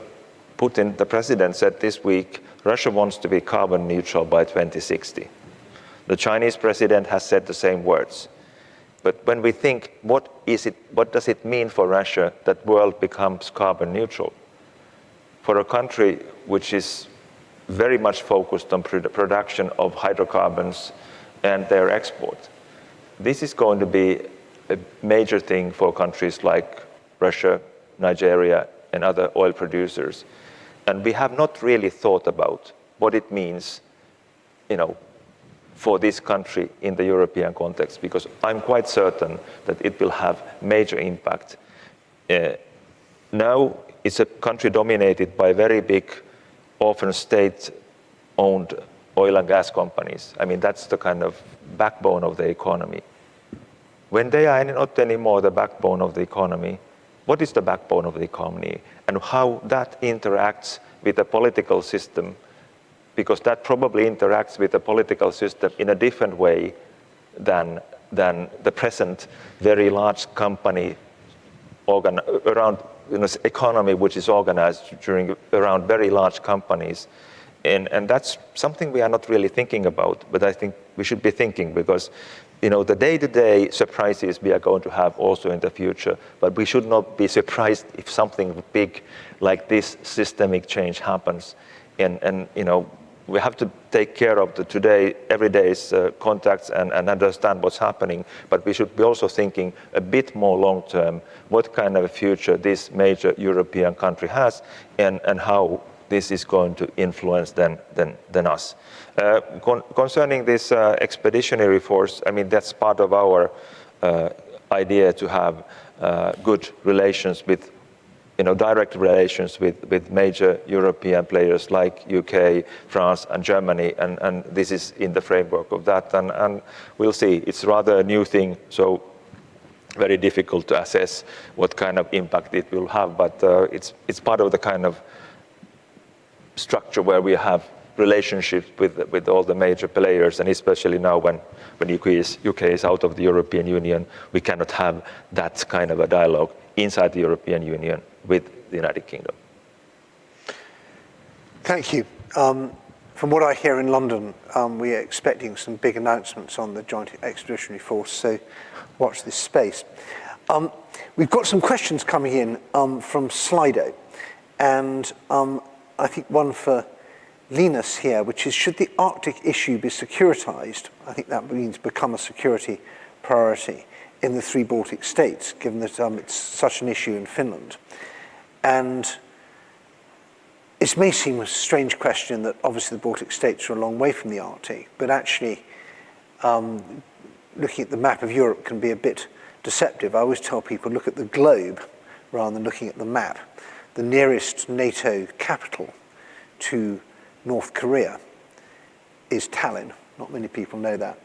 Putin, the president, said this week, Russia wants to be carbon neutral by 2060. The Chinese president has said the same words. But when we think, what does it mean for Russia that world becomes carbon neutral? For a country which is very much focused on production of hydrocarbons and their export, this is going to be a major thing for countries like Russia, Nigeria, and other oil producers. And we have not really thought about what it means, for this country in the European context, because I'm quite certain that it will have major impact. Now it's a country dominated by very big, often state-owned oil and gas companies. I mean, that's the kind of backbone of the economy. When they are not anymore the backbone of the economy, what is the backbone of the economy, and how that interacts with the political system? Because that probably interacts with the political system in a different way than the present very large company around economy, which is organized around very large companies. And that's something we are not really thinking about, but I think we should be thinking, because the day-to-day surprises we are going to have also in the future, but we should not be surprised if something big like this systemic change happens. And we have to take care of the today, everyday's contacts and understand what's happening, but we should be also thinking a bit more long-term, what kind of a future this major European country has and how this is going to influence than us. Concerning this expeditionary force, I mean, that's part of our idea to have good relations with direct relations with major European players like UK, France, and Germany, and this is in the framework of that. And we'll see. It's rather a new thing, so very difficult to assess what kind of impact it will have. But it's part of the kind of structure where we have relationships with all the major players, and especially now when UK is out of the European Union, we cannot have that kind of a dialogue inside the European Union with the United Kingdom. Thank you. From what I hear in London, we are expecting some big announcements on the Joint Expeditionary Force, so watch this space. We've got some questions coming in from Slido, and I think one for Linus here, which is, should the Arctic issue be securitized? I think that means become a security priority in the 3 Baltic states, given that it's such an issue in Finland. And it may seem a strange question that obviously the Baltic states are a long way from the Arctic, but actually looking at the map of Europe can be a bit deceptive. I always tell people, look at the globe rather than looking at the map. The nearest NATO capital to North Korea is Tallinn. Not many people know that.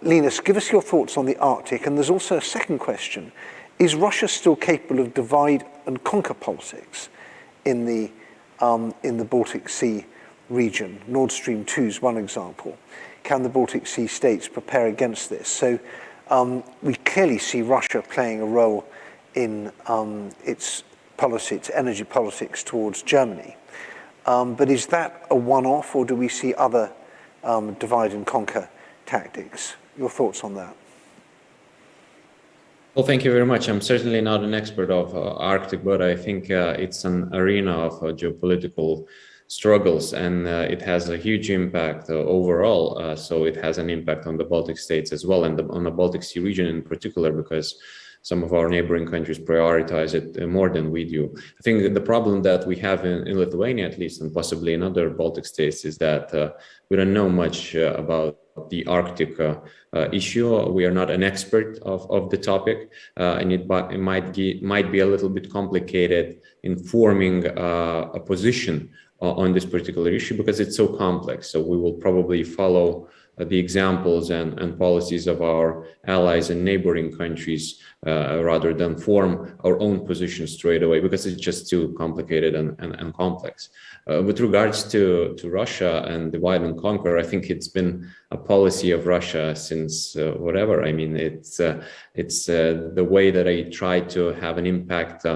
Linus, give us your thoughts on the Arctic. And there's also a second question. Is Russia still capable of divide and conquer politics in the Baltic Sea region? Nord Stream 2 is one example. Can the Baltic Sea states prepare against this? So we clearly see Russia playing a role in its energy politics towards Germany. But is that a one-off, or do we see other divide and conquer tactics? Your thoughts on that? Well, thank you very much. I'm certainly not an expert of Arctic, but I think it's an arena of geopolitical struggles, and it has a huge impact overall. So it has an impact on the Baltic states as well, and on the Baltic Sea region in particular, because some of our neighboring countries prioritize it more than we do. I think the problem that we have in Lithuania, at least, and possibly in other Baltic states, is that we don't know much about the Arctic issue. We are not an expert of the topic, and it might be a little bit complicated in forming a position on this particular issue because it's so complex. So we will probably follow the examples and policies of our allies and neighboring countries rather than form our own position straight away, because it's just too complicated and complex. With regards to Russia and divide and conquer, I think it's been a policy of Russia since whatever. I mean, it's the way that I try to have an impact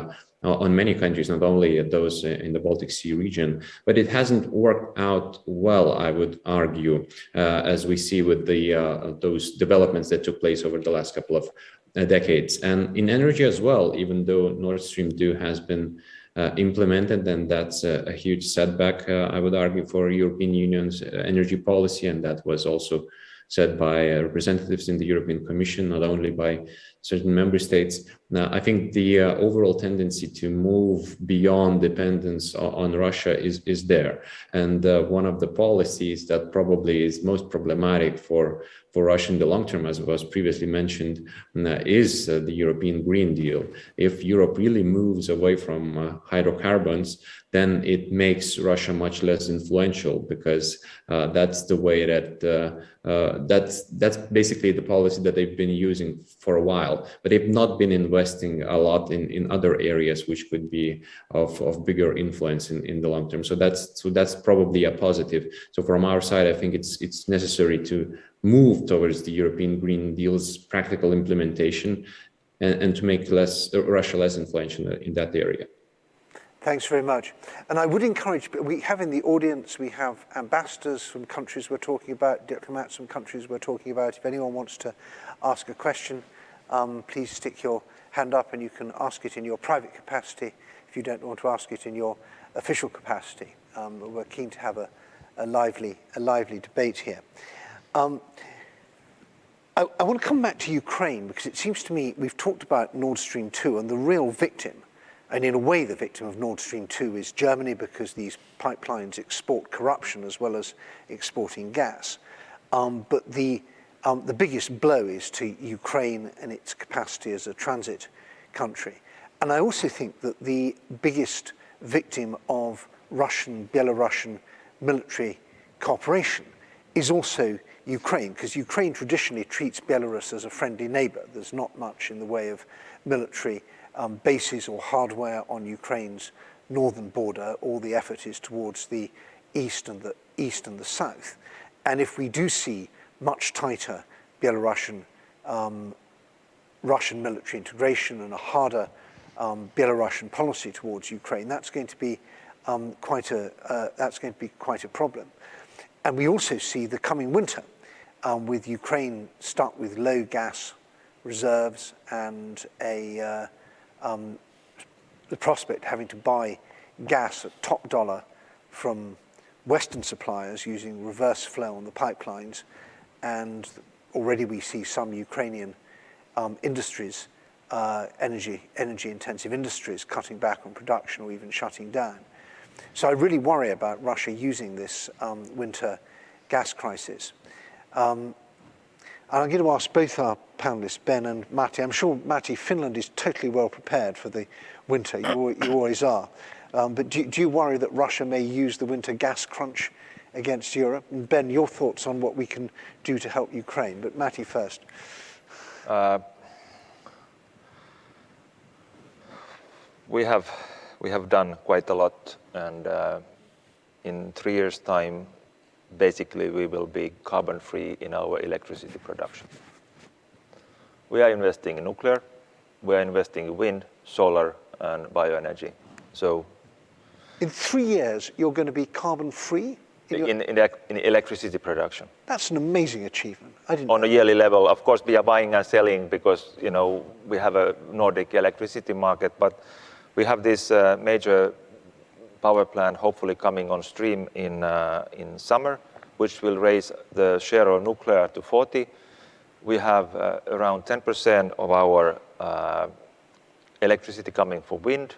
on many countries, not only those in the Baltic Sea region, but it hasn't worked out well, I would argue, as we see with those developments that took place over the last couple of decades. And in energy as well, even though Nord Stream 2 has been implemented, and that's a huge setback, I would argue, for European Union's energy policy, and that was also said by representatives in the European Commission, not only by certain member states. Now, I think the overall tendency to move beyond dependence on Russia is there. And one of the policies that probably is most problematic for Russia in the long term, as was previously mentioned, is the European Green Deal. If Europe really moves away from hydrocarbons, then it makes Russia much less influential, because that's the way that that's basically the policy that they've been using for a while. But they've not been investing a lot in other areas which could be of bigger influence in the long term. So that's probably a positive. So from our side, I think it's necessary to move towards the European Green Deal's practical implementation and to make Russia less influential in that area. Thanks very much. And I would encourage, we have in the audience, we have ambassadors from countries we're talking about, diplomats from countries we're talking about. If anyone wants to ask a question, please stick your hand up, and you can ask it in your private capacity if you don't want to ask it in your official capacity. We're keen to have a lively debate here. I want to come back to Ukraine because it seems to me we've talked about Nord Stream 2 and the real victim, and in a way the victim of Nord Stream 2 is Germany because these pipelines export corruption as well as exporting gas. But the biggest blow is to Ukraine and its capacity as a transit country. And I also think that the biggest victim of Belarusian military cooperation is also Ukraine, because Ukraine traditionally treats Belarus as a friendly neighbor. There's not much in the way of military bases or hardware on Ukraine's northern border. All the effort is towards the east and the south. And if we do see much tighter Belarusian Russian military integration and a harder Belarusian policy towards Ukraine, that's going to be quite a problem. And we also see the coming winter with Ukraine stuck with low gas reserves and the prospect of having to buy gas at top dollar from Western suppliers using reverse flow on the pipelines. And already we see some Ukrainian industries, energy-intensive industries, cutting back on production or even shutting down. So I really worry about Russia using this winter gas crisis. And I'm going to ask both our panelists, Ben and Matti. I'm sure, Matti, Finland is totally well prepared for the winter. You always are. But do you worry that Russia may use the winter gas crunch against Europe? And Ben, your thoughts on what we can do to help Ukraine. But Matti first. We have done quite a lot, and in 3 years' time, basically we will be carbon-free in our electricity production. We are investing in nuclear, we are investing in wind, solar, and bioenergy. So, in 3 years, you're going to be carbon-free? In electricity production. That's an amazing achievement. I didn't on know. A yearly level, of course, we are buying and selling because we have a Nordic electricity market, but we have this major power plant hopefully coming on stream in summer, which will raise the share of nuclear to 40. We have around 10% of our electricity coming from wind.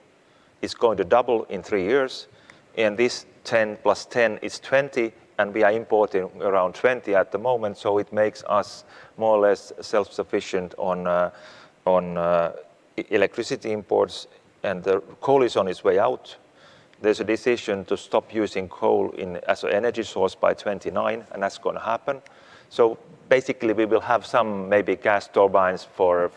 It's going to double in 3 years, and this 10 plus 10 is 20, and we are importing around 20 at the moment, so it makes us more or less self-sufficient on electricity imports, and the coal is on its way out. There's a decision to stop using coal as an energy source by 29, and that's going to happen. So basically, we will have some maybe gas turbines for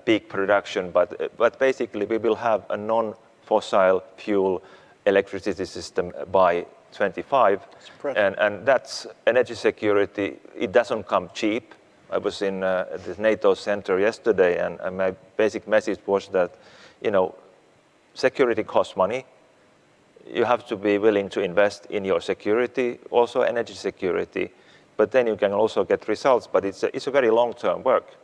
peak production, but basically we will have a non-fossil fuel electricity system by 25, and that's energy security. It doesn't come cheap. I was in the NATO center yesterday, and my basic message was that, security costs money. You have to be willing to invest in your security, also energy security, but then you can also get results. But it's a very long-term work.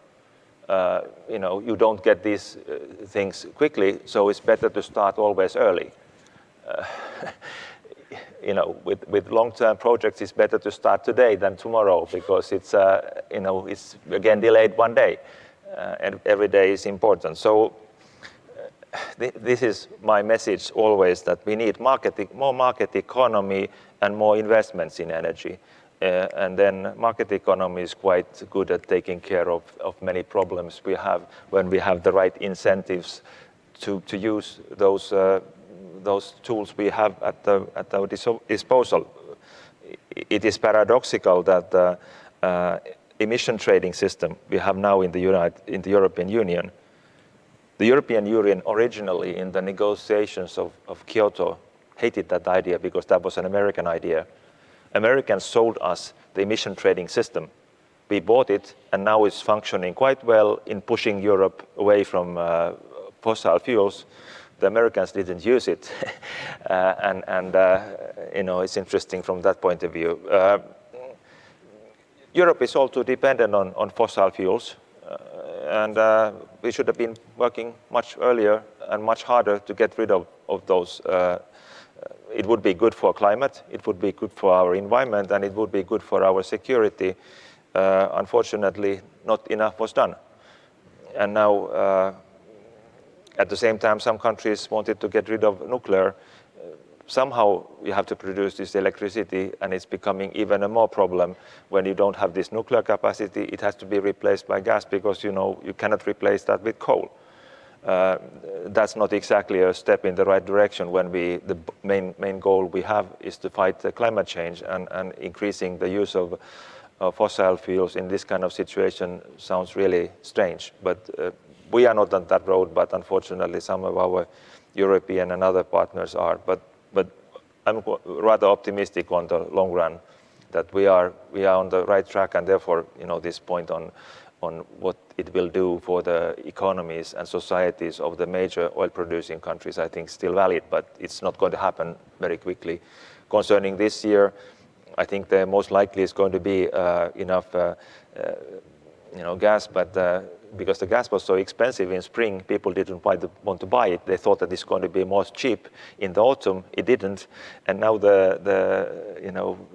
You don't get these things quickly, so it's better to start always early. With long-term projects, it's better to start today than tomorrow because it's again delayed 1 day, and every day is important. So this is my message always, that we need more market economy and more investments in energy. And then market economy is quite good at taking care of many problems we have when we have the right incentives to use those tools we have at our disposal. It is paradoxical that the emission trading system we have now in the European Union. The European Union originally in the negotiations of Kyoto hated that idea because that was an American idea. Americans sold us the emission trading system. We bought it, and now it's functioning quite well in pushing Europe away from fossil fuels. The Americans didn't use it, and it's interesting from that point of view. Europe is all too dependent on fossil fuels, and we should have been working much earlier and much harder to get rid of those it would be good for climate, it would be good for our environment, and it would be good for our security. Unfortunately, not enough was done. And now, at the same time, some countries wanted to get rid of nuclear. Somehow you have to produce this electricity, and it's becoming even a more problem when you don't have this nuclear capacity. It has to be replaced by gas because you cannot replace that with coal. That's not exactly a step in the right direction when the main goal we have is to fight the climate change, and increasing the use of fossil fuels in this kind of situation sounds really strange. But we are not on that road, but unfortunately some of our European and other partners are. But I'm rather optimistic on the long run that we are on the right track, and therefore this point on what it will do for the economies and societies of the major oil-producing countries, I think still valid, but it's not going to happen very quickly. Concerning this year, I think the most likely is going to be enough gas, but because the gas was so expensive in spring, people didn't want to buy it. They thought that it's going to be more cheap. In the autumn, it didn't, and now the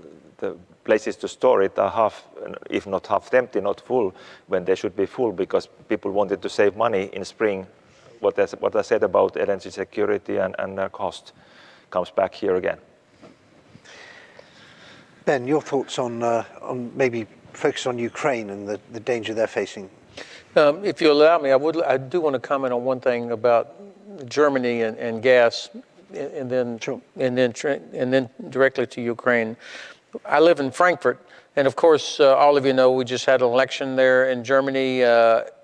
places to store it are half, if not half empty, not full, when they should be full, because people wanted to save money in spring. What I said about energy security and cost comes back here again. Ben, your thoughts on maybe focus on Ukraine and the danger they're facing? If you allow me, I do want to comment on one thing about Germany and gas, and then Sure. and then directly to Ukraine. I live in Frankfurt, and of course, all of you know we just had an election there in Germany.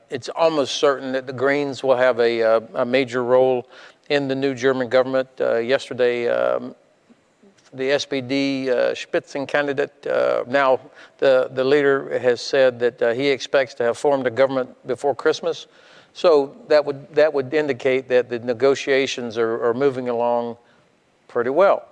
It's almost certain that the Greens will have a major role in the new German government. Yesterday, the SPD Spitzenkandidat, now the leader has said that he expects to have formed a government before Christmas. So that would indicate that the negotiations are moving along pretty well.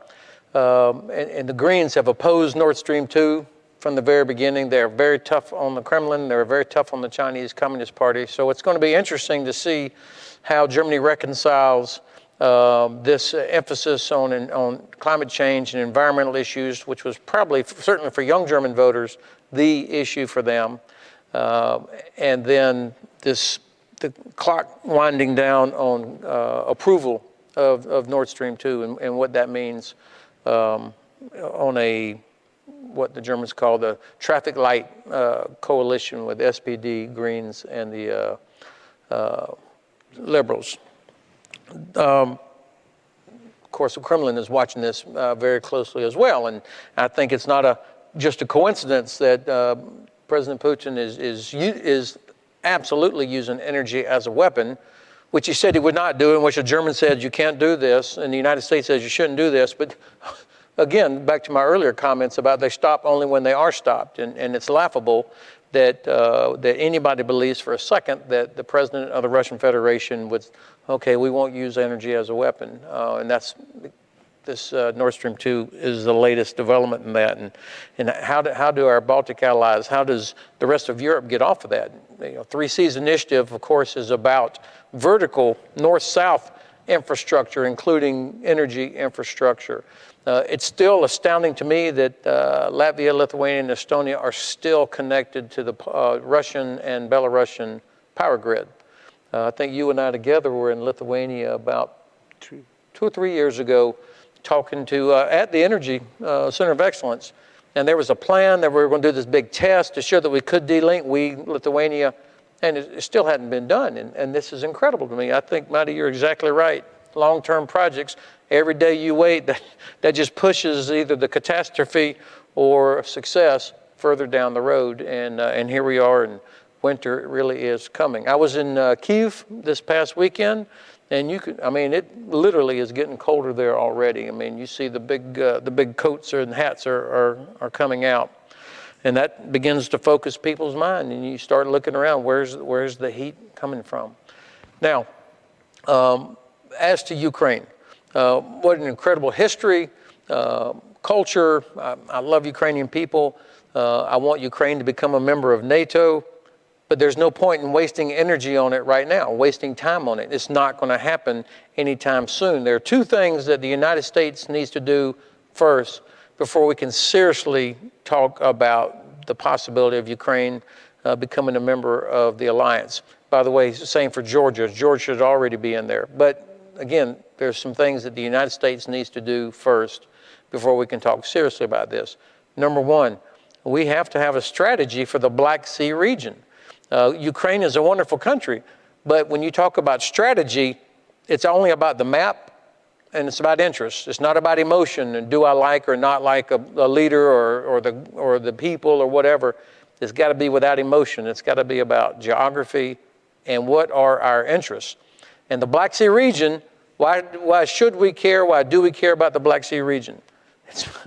And the Greens have opposed Nord Stream 2 from the very beginning. They're very tough on the Kremlin. They're very tough on the Chinese Communist Party. So it's going to be interesting to see how Germany reconciles this emphasis on climate change and environmental issues, which was probably, certainly for young German voters, the issue for them. And then the clock winding down on approval of Nord Stream 2 and what that means on what the Germans call the traffic light coalition with SPD, Greens, and the Liberals. Of course, the Kremlin is watching this very closely as well, and I think it's not just a coincidence that President Putin is absolutely using energy as a weapon, which he said he would not do, in which the Germans said you can't do this, and the United States says you shouldn't do this. But again, back to my earlier comments about they stop only when they are stopped, and it's laughable that anybody believes for a second that the president of the Russian Federation would, okay, we won't use energy as a weapon, and this Nord Stream 2 is the latest development in that. And how do our Baltic allies, how does the rest of Europe get off of that? Three Seas Initiative, of course, is about vertical north-south infrastructure, including energy infrastructure. It's still astounding to me that Latvia, Lithuania, and Estonia are still connected to the Russian and Belarusian power grid. I think you and I together were in Lithuania about 2 or 3 years ago, talking to at the Energy Center of Excellence, and there was a plan that we were going to do this big test to show that we could delink, Lithuania, and it still hadn't been done. And this is incredible to me. I think, Matti, you're exactly right. Long-term projects, every day you wait, that just pushes either the catastrophe or success further down the road. And here we are, and winter really is coming. I was in Kyiv this past weekend, and it literally is getting colder there already. I mean, you see the big coats and hats are coming out. And that begins to focus people's mind, and you start looking around, where's the heat coming from? Now, as to Ukraine, what an incredible history, culture. I love Ukrainian people. I want Ukraine to become a member of NATO. But there's no point in wasting energy on it right now, wasting time on it. It's not going to happen anytime soon. There are two things that the United States needs to do first before we can seriously talk about the possibility of Ukraine becoming a member of the alliance. By the way, same for Georgia. Georgia should already be in there. But again, there's some things that the United States needs to do first before we can talk seriously about this. Number one, we have to have a strategy for the Black Sea region. Ukraine is a wonderful country, but when you talk about strategy, it's only about the map and it's about interest. It's not about emotion and do I like or not like a leader or the people or whatever. It's got to be without emotion. It's got to be about geography and what are our interests. And the Black Sea region, why should we care? Why do we care about the Black Sea region?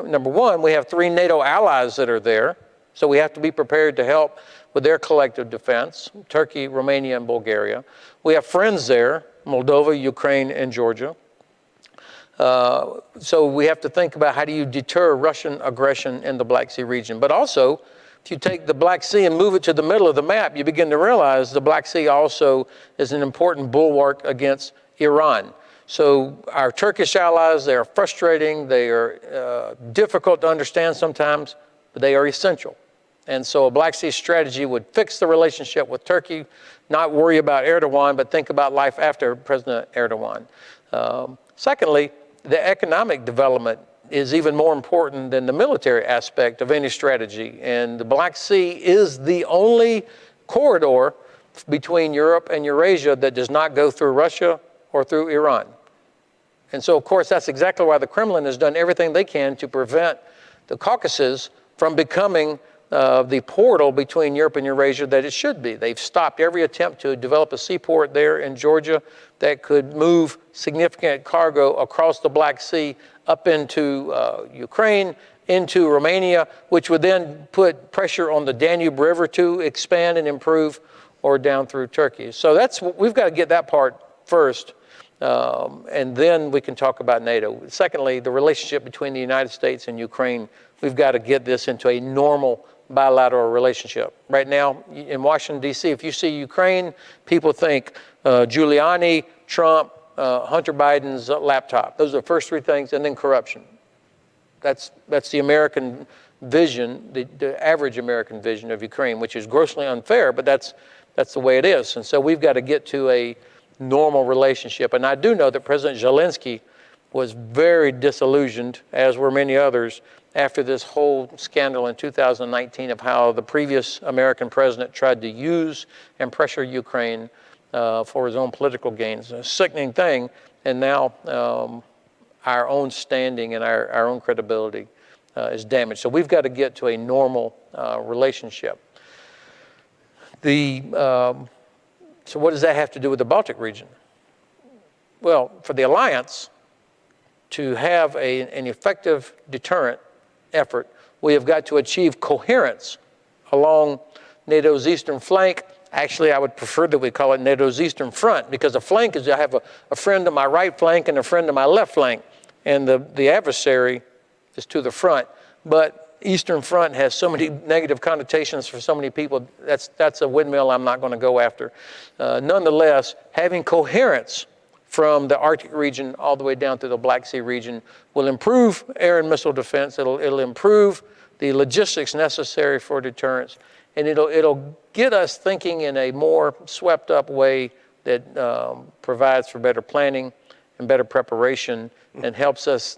Number one, we have 3 NATO allies that are there, so we have to be prepared to help with their collective defense, Turkey, Romania, and Bulgaria. We have friends there, Moldova, Ukraine, and Georgia. So we have to think about how do you deter Russian aggression in the Black Sea region. But also, if you take the Black Sea and move it to the middle of the map, you begin to realize the Black Sea also is an important bulwark against Iran. So our Turkish allies, they are frustrating, they are difficult to understand sometimes, but they are essential. And so a Black Sea strategy would fix the relationship with Turkey, not worry about Erdogan, but think about life after President Erdogan. Secondly, the economic development is even more important than the military aspect of any strategy. And the Black Sea is the only corridor between Europe and Eurasia that does not go through Russia or through Iran. And so, of course, that's exactly why the Kremlin has done everything they can to prevent the Caucasus from becoming the portal between Europe and Eurasia that it should be. They've stopped every attempt to develop a seaport there in Georgia that could move significant cargo across the Black Sea up into Ukraine, into Romania, which would then put pressure on the Danube River to expand and improve, or down through Turkey. So we've got to get that part first, and then we can talk about NATO. Secondly, the relationship between the United States and Ukraine, we've got to get this into a normal bilateral relationship. Right now, in Washington, D.C., if you see Ukraine, people think Giuliani, Trump, Hunter Biden's laptop. Those are the first 3 things, and then corruption. That's the American vision, the average American vision of Ukraine, which is grossly unfair, but that's the way it is. And so we've got to get to a normal relationship. And I do know that President Zelensky was very disillusioned, as were many others, after this whole scandal in 2019 of how the previous American president tried to use and pressure Ukraine for his own political gains. A sickening thing. And now our own standing and our own credibility is damaged. So we've got to get to a normal relationship. So what does that have to do with the Baltic region? Well, for the alliance to have an effective deterrent effort, we have got to achieve coherence along NATO's eastern flank. Actually, I would prefer that we call it NATO's eastern front, because a flank is I have a friend on my right flank and a friend on my left flank, and the adversary is to the front. But eastern front has so many negative connotations for so many people. That's a windmill I'm not going to go after. Nonetheless, having coherence from the Arctic region all the way down to the Black Sea region will improve air and missile defense. It'll improve the logistics necessary for deterrence, and it'll get us thinking in a more swept up way that provides for better planning and better preparation and helps us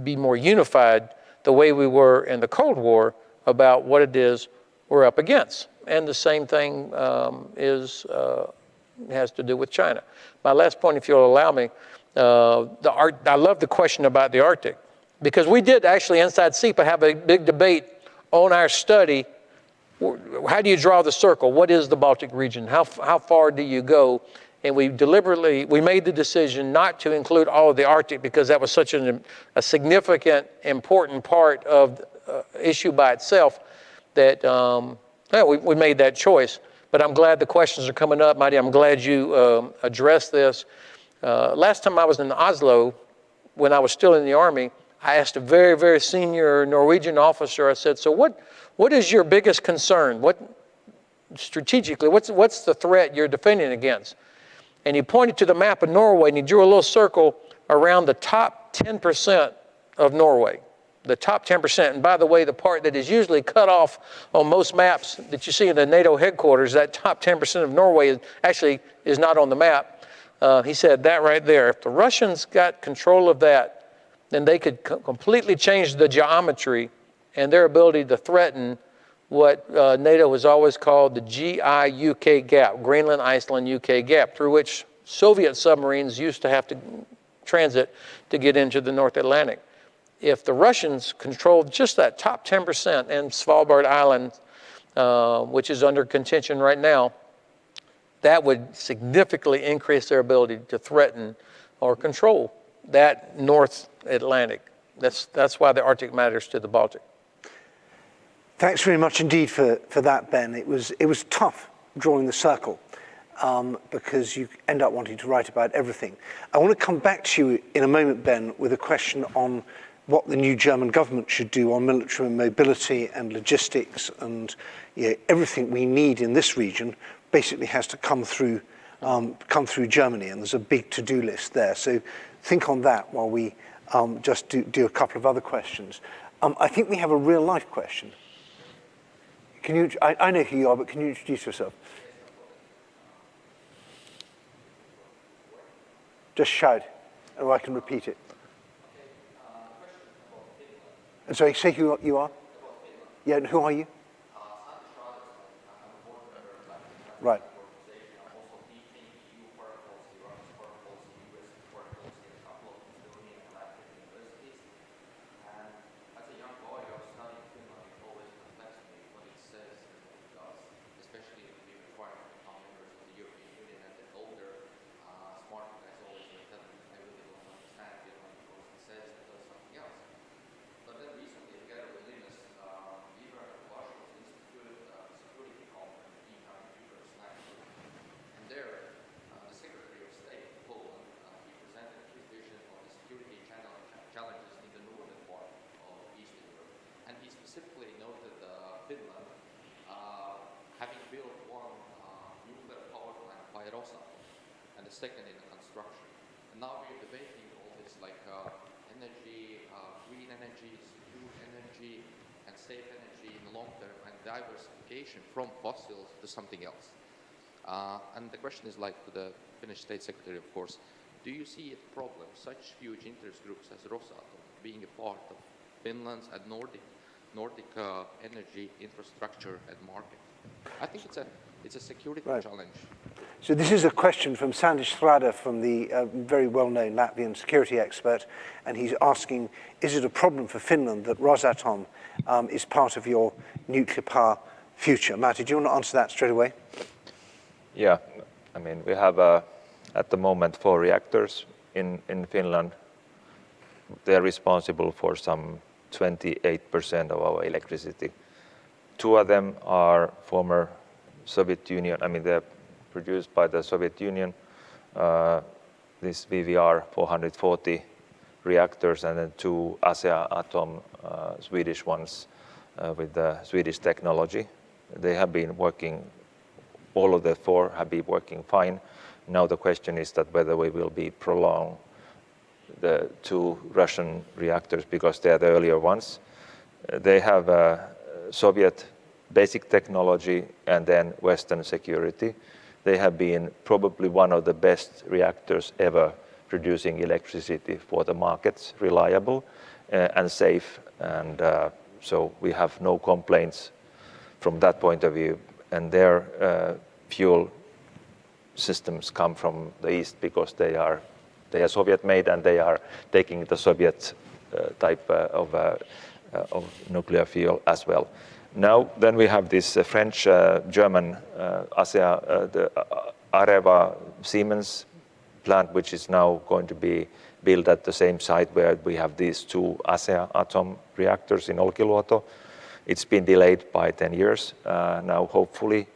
be more unified the way we were in the Cold War about what it is we're up against. And the same thing has to do with China. My last point, if you'll allow me, I love the question about the Arctic, because we did actually inside CEPA have a big debate on our study. How do you draw the circle? What is the Baltic region? How far do you go? And we made the decision not to include all of the Arctic, because that was such a significant, important part of the issue by itself that we made that choice. But I'm glad the questions are coming up, Mighty. I'm glad you addressed this. Last time I was in Oslo, when I was still in the Army, I asked a very, very senior Norwegian officer, I said, so what is your biggest concern? strategically, what's the threat you're defending against? And he pointed to the map of Norway, and he drew a little circle around the top 10% of Norway, the top 10%. And by the way, the part that is usually cut off on most maps that you see in the NATO headquarters, that top 10% of Norway actually is not on the map. He said that right there. If the Russians got control of that, then they could completely change the geometry and their ability to threaten what NATO has always called the GI-UK gap, Greenland, Iceland, UK gap, through which Soviet submarines used to have to transit to get into the North Atlantic. If the Russians controlled just that top 10% and Svalbard Island, which is under contention right now, that would significantly increase their ability to threaten or control that North Atlantic. That's why the Arctic matters to the Baltic. Thanks very much indeed for that, Ben. It was tough drawing the circle because you end up wanting to write about everything. I want to come back to you in a moment, Ben, with a question on what the new German government should do on military mobility and logistics, and everything we need in this region basically has to come through Germany, and there's a big to-do list there. So think on that while we just do a couple of other questions. I think we have a real-life question. Can you? I know who you are, but can you introduce yourself? Just shout, or I can repeat it. And sorry, say who you are? Yeah, and who are you? Right. Specifically noted Finland having built one nuclear power plant by Rosatom and the second in the construction. And now we're debating all this like energy, green energy, secure energy, and safe energy in the long term, and diversification from fossils to something else. And the question is like to the Finnish State Secretary, of course, do you see a problem, such huge interest groups as Rosatom being a part of Finland's and Nordic energy infrastructure and market? I think it's a security challenge. So this is a question from Sandis Strada, from the very well-known Latvian security expert, and he's asking, is it a problem for Finland that Rosatom is part of your nuclear power future? Matti, do you want to answer that straight away? Yeah, I mean, we have at the moment 4 reactors in Finland. They're responsible for some 28% of our electricity. 2 of them are former Soviet Union. I mean, they're produced by the Soviet Union. This VVR 440 reactors, and then 2 ASEA-Atom Swedish ones with the Swedish technology. They have been working. All of the 4 have been working fine. Now the question is that whether we will be prolonged the 2 Russian reactors, because they are the earlier ones. They have Soviet basic technology and then Western security. They have been probably one of the best reactors ever producing electricity for the markets, reliable and safe. And so we have no complaints from that point of view. And their fuel systems come from the East because they are Soviet made, and they are taking the Soviet type of nuclear fuel as well. Now then we have this French German ASEA, the Areva Siemens plant, which is now going to be built at the same site where we have these 2 ASEA-Atom reactors in Olkiluoto. It's been delayed by 10 years. Now hopefully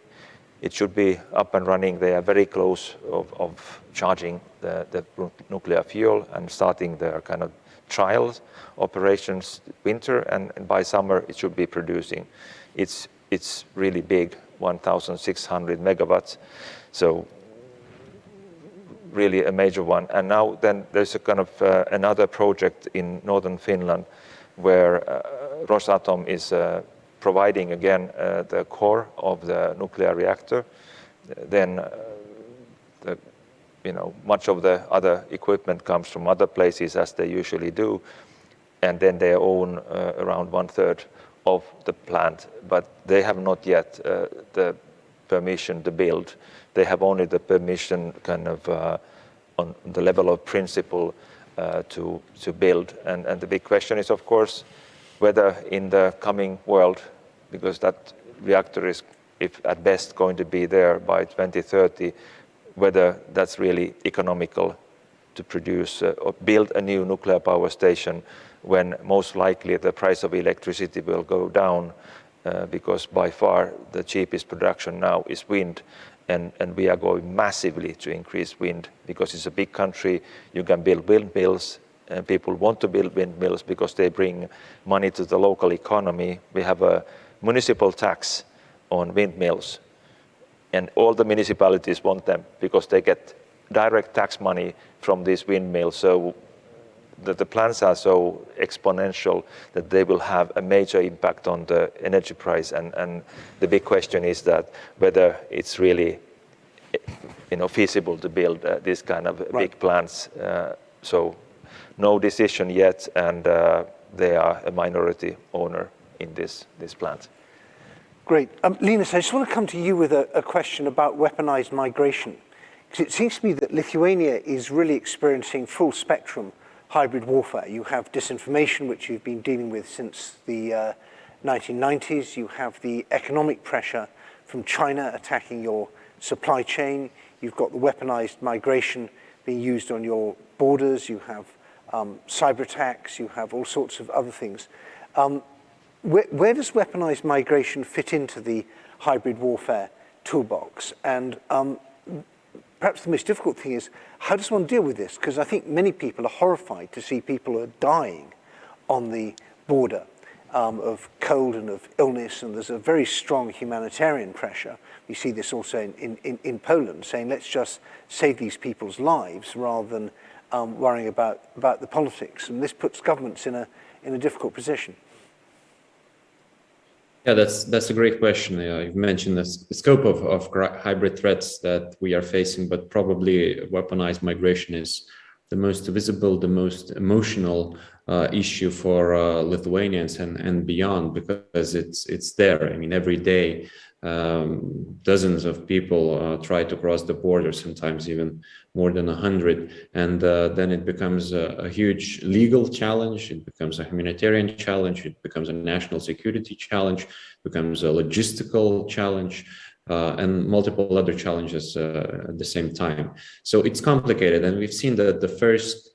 it should be up and running. They are very close of charging the nuclear fuel and starting their kind of trials operations winter, and by summer it should be producing. It's really big 1,600 megawatts. So really a major one. And now then there's a kind of another project in northern Finland where Rosatom is providing again the core of the nuclear reactor. Then much of the other equipment comes from other places, as they usually do, and then they own around 1/3 of the plant, but they have not yet the permission to build. They have only the permission kind of on the level of principle to build. And the big question is, of course, whether in the coming world, because that reactor is, if at best, going to be there by 2030, whether that's really economical to produce or build a new nuclear power station when most likely the price of electricity will go down because by far the cheapest production now is wind, and we are going massively to increase wind because it's a big country. You can build windmills, and people want to build windmills because they bring money to the local economy. We have a municipal tax on windmills, and all the municipalities want them because they get direct tax money from these windmills. So the plans are so exponential that they will have a major impact on the energy price. And the big question is that whether it's really feasible to build these kind of big plants. So no decision yet, and they are a minority owner in this plant. Great. Linus, I just want to come to you with a question about weaponized migration. Because it seems to me that Lithuania is really experiencing full spectrum hybrid warfare. You have disinformation, which you've been dealing with since the 1990s. You have the economic pressure from China attacking your supply chain. You've got the weaponized migration being used on your borders. You have cyber attacks. You have all sorts of other things. Where does weaponized migration fit into the hybrid warfare toolbox? And perhaps the most difficult thing is, how does one deal with this? Because I think many people are horrified to see people are dying on the border of cold and of illness, and there's a very strong humanitarian pressure. We see this also in Poland, saying let's just save these people's lives rather than worrying about the politics. And this puts governments in a difficult position. Yeah, that's a great question. You've mentioned the scope of hybrid threats that we are facing, but probably weaponized migration is the most visible, the most emotional issue for Lithuanians and beyond, because it's there. I mean, every day dozens of people try to cross the border, sometimes even more than 100, and then it becomes a huge legal challenge, it becomes a humanitarian challenge, it becomes a national security challenge, becomes a logistical challenge, and multiple other challenges at the same time. So it's complicated, and we've seen that the first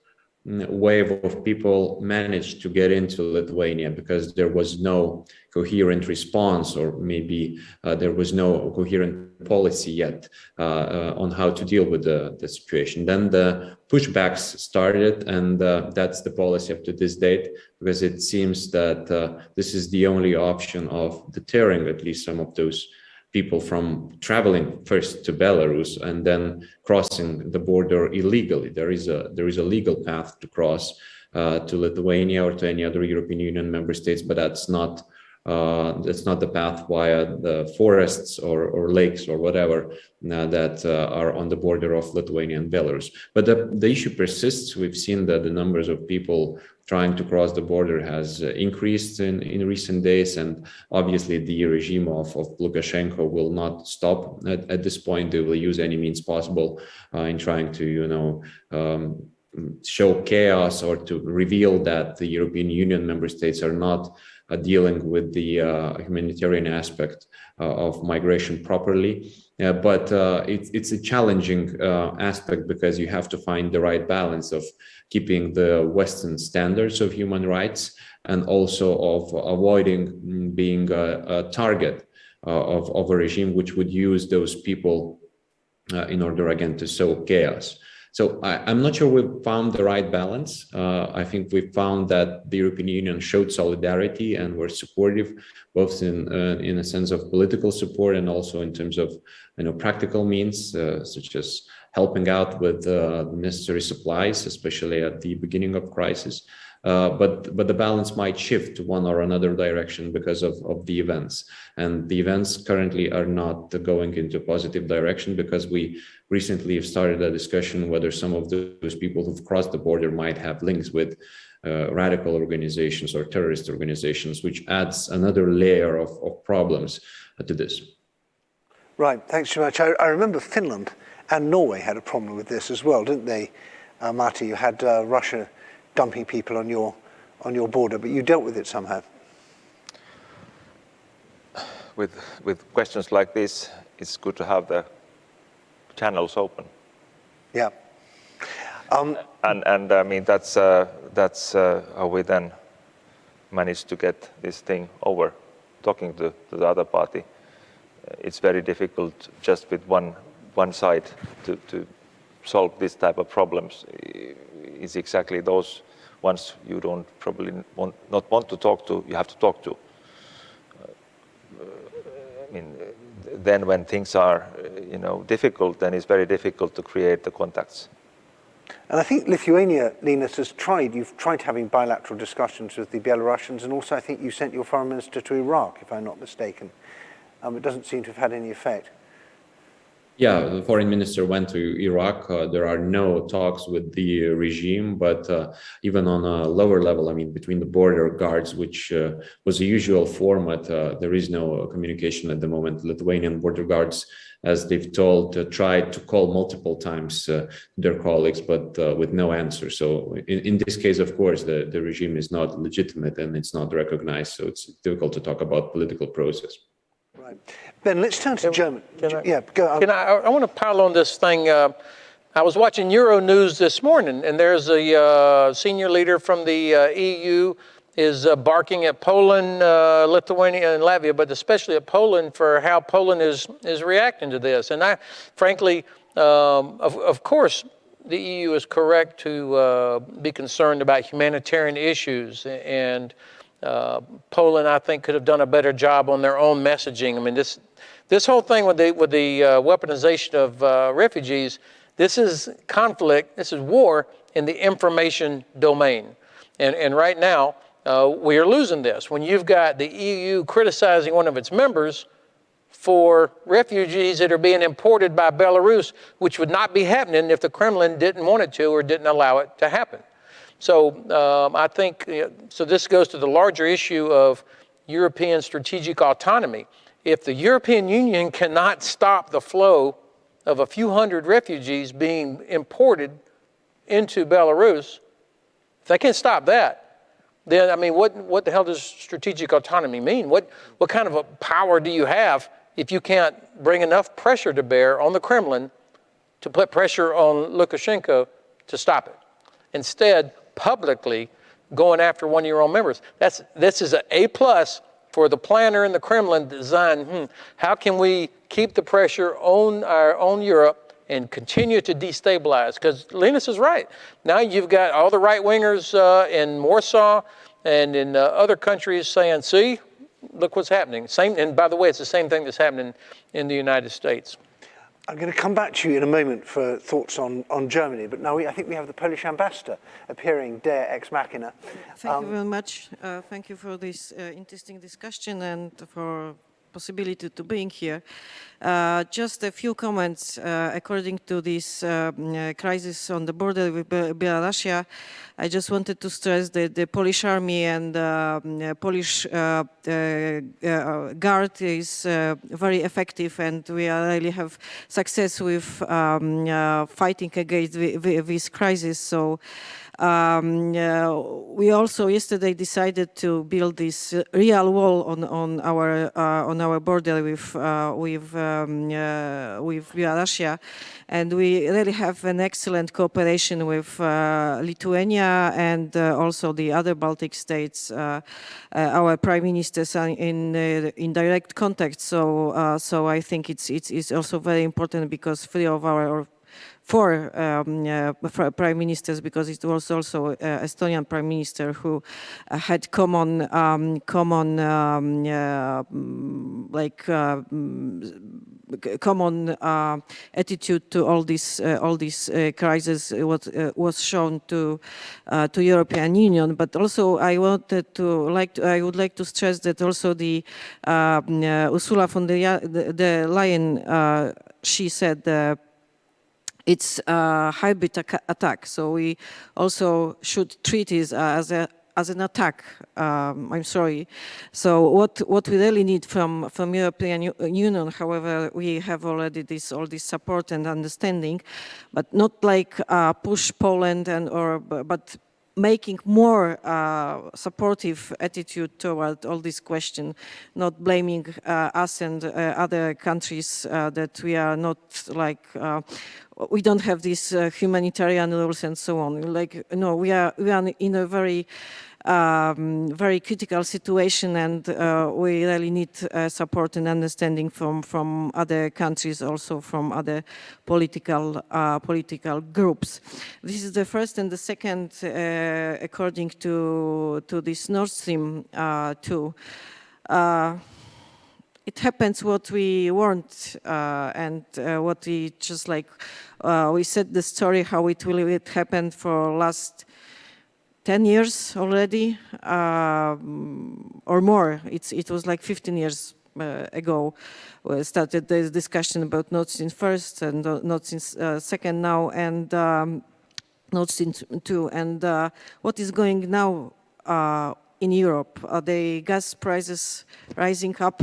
wave of people managed to get into Lithuania because there was no coherent response, or maybe there was no coherent policy yet on how to deal with the situation. Then the pushbacks started, and that's the policy up to this date, because it seems that this is the only option of deterring at least some of those people from traveling first to Belarus and then crossing the border illegally. There is a legal path to cross to Lithuania or to any other European Union member states, but that's not the path via the forests or lakes or whatever that are on the border of Lithuania and Belarus. But the issue persists. We've seen that the numbers of people trying to cross the border has increased in recent days, and obviously the regime of Lukashenko will not stop at this point. They will use any means possible in trying to show chaos or to reveal that the European Union member states are not dealing with the humanitarian aspect of migration properly. But it's a challenging aspect, because you have to find the right balance of keeping the Western standards of human rights and also of avoiding being a target of a regime which would use those people in order, again, to sow chaos. So I'm not sure we found the right balance. I think we found that the European Union showed solidarity and were supportive, both in a sense of political support and also in terms of practical means, such as helping out with the necessary supplies, especially at the beginning of crisis. But the balance might shift to one or another direction because of the events. And the events currently are not going into a positive direction, because we recently have started a discussion whether some of those people who've crossed the border might have links with radical organizations or terrorist organizations, which adds another layer of problems to this. Right, thanks very much. I remember Finland and Norway had a problem with this as well, didn't they, Marty? You had Russia dumping people on your border, but you dealt with it somehow. With questions like this, it's good to have the channels open. Yeah. And I mean that's how we then managed to get this thing over. Talking to the other party, it's very difficult just with one side to solve this type of problems. Is exactly those ones you don't probably not want to talk to. You have to talk to. I mean, then when things are difficult, then it's very difficult to create the contacts. And I think Lithuania, Linus, you've tried having bilateral discussions with the Belarusians, and also I think you sent your foreign minister to Iraq, if I'm not mistaken. It doesn't seem to have had any effect. Yeah, the foreign minister went to Iraq. There are no talks with the regime, but even on a lower level, I mean, between the border guards, which was a usual format, there is no communication at the moment. Lithuanian border guards, as they've told, tried to call multiple times their colleagues, but with no answer. So in this case, of course, the regime is not legitimate and it's not recognized. So it's difficult to talk about political process. Right. Ben, let's turn to Germany. Yeah, go on. I want to pile on this thing. I was watching Euro News this morning, and there's a senior leader from the EU is barking at Poland, Lithuania, and Latvia, but especially at Poland for how Poland is reacting to this. And I, frankly, of course, the EU is correct to be concerned about humanitarian issues, and Poland, I think, could have done a better job on their own messaging. I mean, this whole thing with the weaponization of refugees, this is conflict, this is war in the information domain. And right now, we are losing this. When you've got the EU criticizing one of its members for refugees that are being imported by Belarus, which would not be happening if the Kremlin didn't want it to or didn't allow it to happen. So I think, so this goes to the larger issue of European strategic autonomy. If the European Union cannot stop the flow of a few hundred refugees being imported into Belarus, if they can't stop that, then, I mean, what the hell does strategic autonomy mean? What kind of a power do you have if you can't bring enough pressure to bear on the Kremlin to put pressure on Lukashenko to stop it? Instead, publicly going after one of your own members. This is an A+ for the planner in the Kremlin design. How can we keep the pressure on Europe and continue to destabilize? Because Linus is right. Now you've got all the right-wingers in Warsaw and in other countries saying, see, look what's happening. And by the way, it's the same thing that's happening in the United States. I'm going to come back to you in a moment for thoughts on Germany, but now I think we have the Polish ambassador appearing, Dea Ex Machina. Thank you very much. Thank you for this interesting discussion and for possibility to being here. Just a few comments according to this crisis on the border with Belarus. I just wanted to stress that the Polish army and Polish guard is very effective, and we really have success with fighting against this crisis. So we also yesterday decided to build this real wall on our border with Belarus, and we really have an excellent cooperation with Lithuania and also the other Baltic states. Our prime ministers are in direct contact. So I think it's also very important because 3 of our 4 prime ministers, because it was also Estonian prime minister who had common attitude to all these crises was shown to European Union. But also I would like to stress that also the Ursula von der Leyen, she said it's a hybrid attack, so we also should treat it as an attack. I'm sorry. So what we really need from European Union, however, we have already all this support and understanding, but not like push Poland but making more supportive attitude toward all this question, not blaming us and other countries that we are not like, we don't have these humanitarian rules and so on. Like, no, we are in a very critical situation, and we really need support and understanding from other countries, also from other political groups. This is the first, and the second, according to this Nord Stream 2. It happens what we want, and what we just like, we said the story how it happened for last 10 years already, or more. It was like 15 years ago. We started the discussion about Nord Stream first and Nord Stream second now, and Nord Stream 2. And what is going now in Europe? Are the gas prices rising up?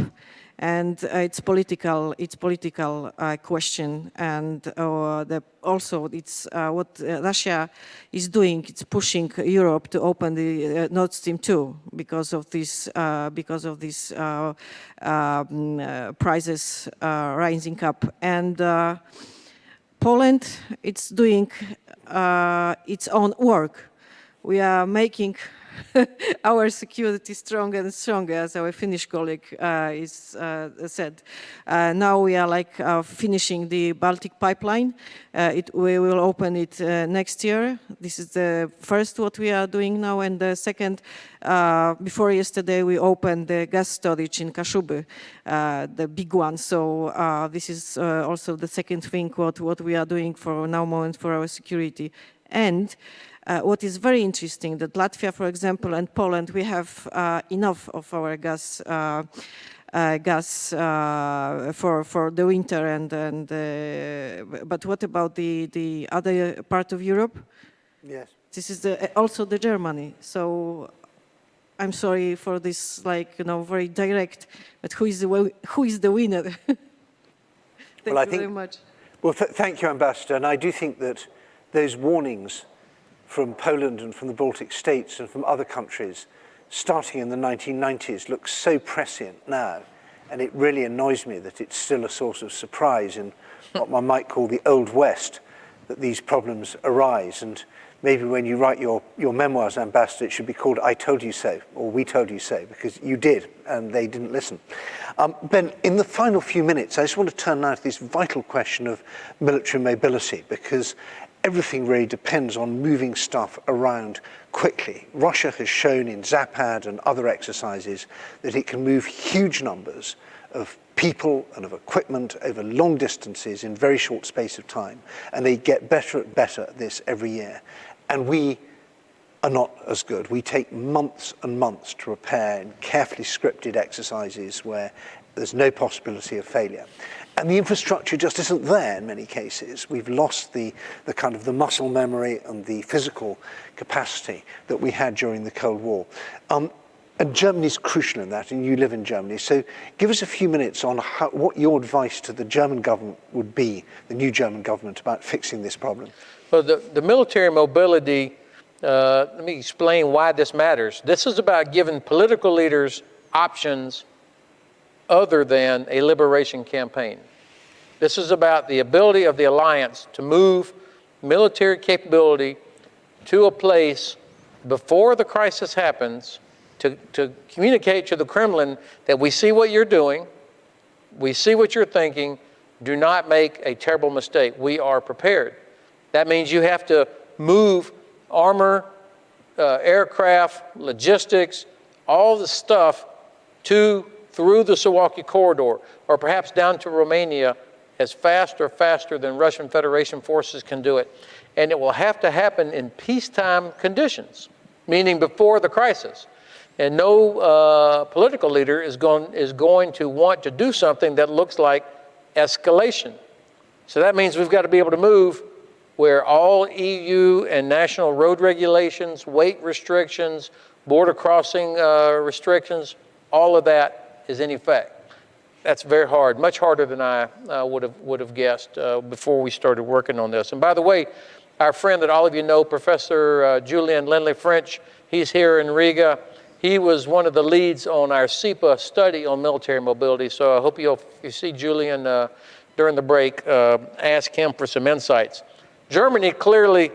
And it's political question, and also it's what Russia is doing. It's pushing Europe to open the Nord Stream 2 because of this prices rising up. And Poland, it's doing its own work. We are making our security stronger and stronger, as our Finnish colleague said. Now we are like finishing the Baltic pipeline. We will open it next year. This is the first what we are doing now, and the second, before yesterday we opened the gas storage in Kashuby, the big one. So this is also the second thing what we are doing for now moment for our security. And what is very interesting, that Latvia, for example, and Poland, we have enough of our gas for the winter. But what about the other part of Europe? Yes. This is also the Germany. So I'm sorry for this, like, very direct. But who is the winner? Thank you very much. Well, thank you, Ambassador. And I do think that those warnings from Poland and from the Baltic states and from other countries starting in the 1990s looks so prescient now, and it really annoys me that it's still a source of surprise in what one might call the Old West, that these problems arise. And maybe when you write your memoirs, Ambassador, it should be called I Told You So, or We Told You So, because you did, and they didn't listen. Ben, in the final few minutes, I just want to turn now to this vital question of military mobility, because everything really depends on moving stuff around quickly. Russia has shown in Zapad and other exercises that it can move huge numbers of people and of equipment over long distances in very short space of time, and they get better at this every year. And we are not as good. We take months and months to prepare in carefully scripted exercises where there's no possibility of failure. And the infrastructure just isn't there in many cases. We've lost the kind of the muscle memory and the physical capacity that we had during the Cold War. And Germany's crucial in that, and you live in Germany. So give us a few minutes on what your advice to the German government would be, the new German government, about fixing this problem. Well, the military mobility, let me explain why this matters. This is about giving political leaders options other than a liberation campaign. This is about the ability of the alliance to move military capability to a place before the crisis happens, to communicate to the Kremlin that we see what you're doing, we see what you're thinking, Do not make a terrible mistake. We are prepared. That means you have to move armor, aircraft, logistics, all the stuff through the Suwałki corridor, or perhaps down to Romania as fast or faster than Russian Federation forces can do it. And it will have to happen in peacetime conditions, meaning before the crisis. And no political leader is going to want to do something that looks like escalation. So that means we've got to be able to move where all EU and national road regulations, weight restrictions, border crossing restrictions, all of that is in effect. That's very hard, much harder than I would have guessed before we started working on this. And by the way, our friend that all of you know, Professor Julian Lindley-French, he's here in Riga. He was one of the leads on our CEPA study on military mobility. So I hope you see Julian during the break, ask him for some insights. Germany clearly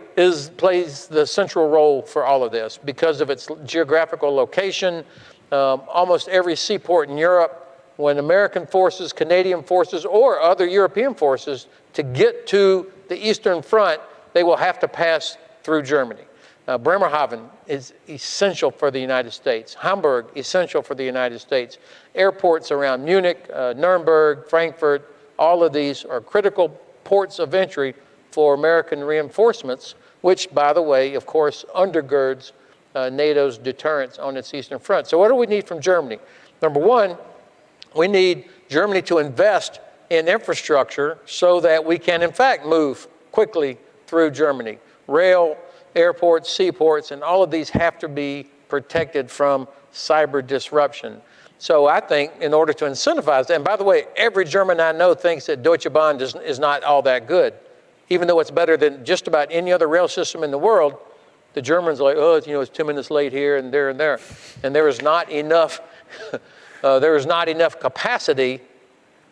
plays the central role for all of this because of its geographical location. Almost every seaport in Europe, when American forces, Canadian forces, or other European forces to get to the Eastern Front, they will have to pass through Germany. Bremerhaven is essential for the United States. Hamburg, essential for the United States. Airports around Munich, Nuremberg, Frankfurt, all of these are critical ports of entry for American reinforcements, which, by the way, of course, undergirds NATO's deterrence on its Eastern Front. So what do we need from Germany? Number one, we need Germany to invest in infrastructure so that we can, in fact, move quickly through Germany. Rail, airports, seaports, and all of these have to be protected from cyber disruption. So I think in order to incentivize, and by the way, every German I know thinks that Deutsche Bahn is not all that good. Even though it's better than just about any other rail system in the world, the Germans are like, oh, it's 2 minutes late here and there and there. And there is not enough, capacity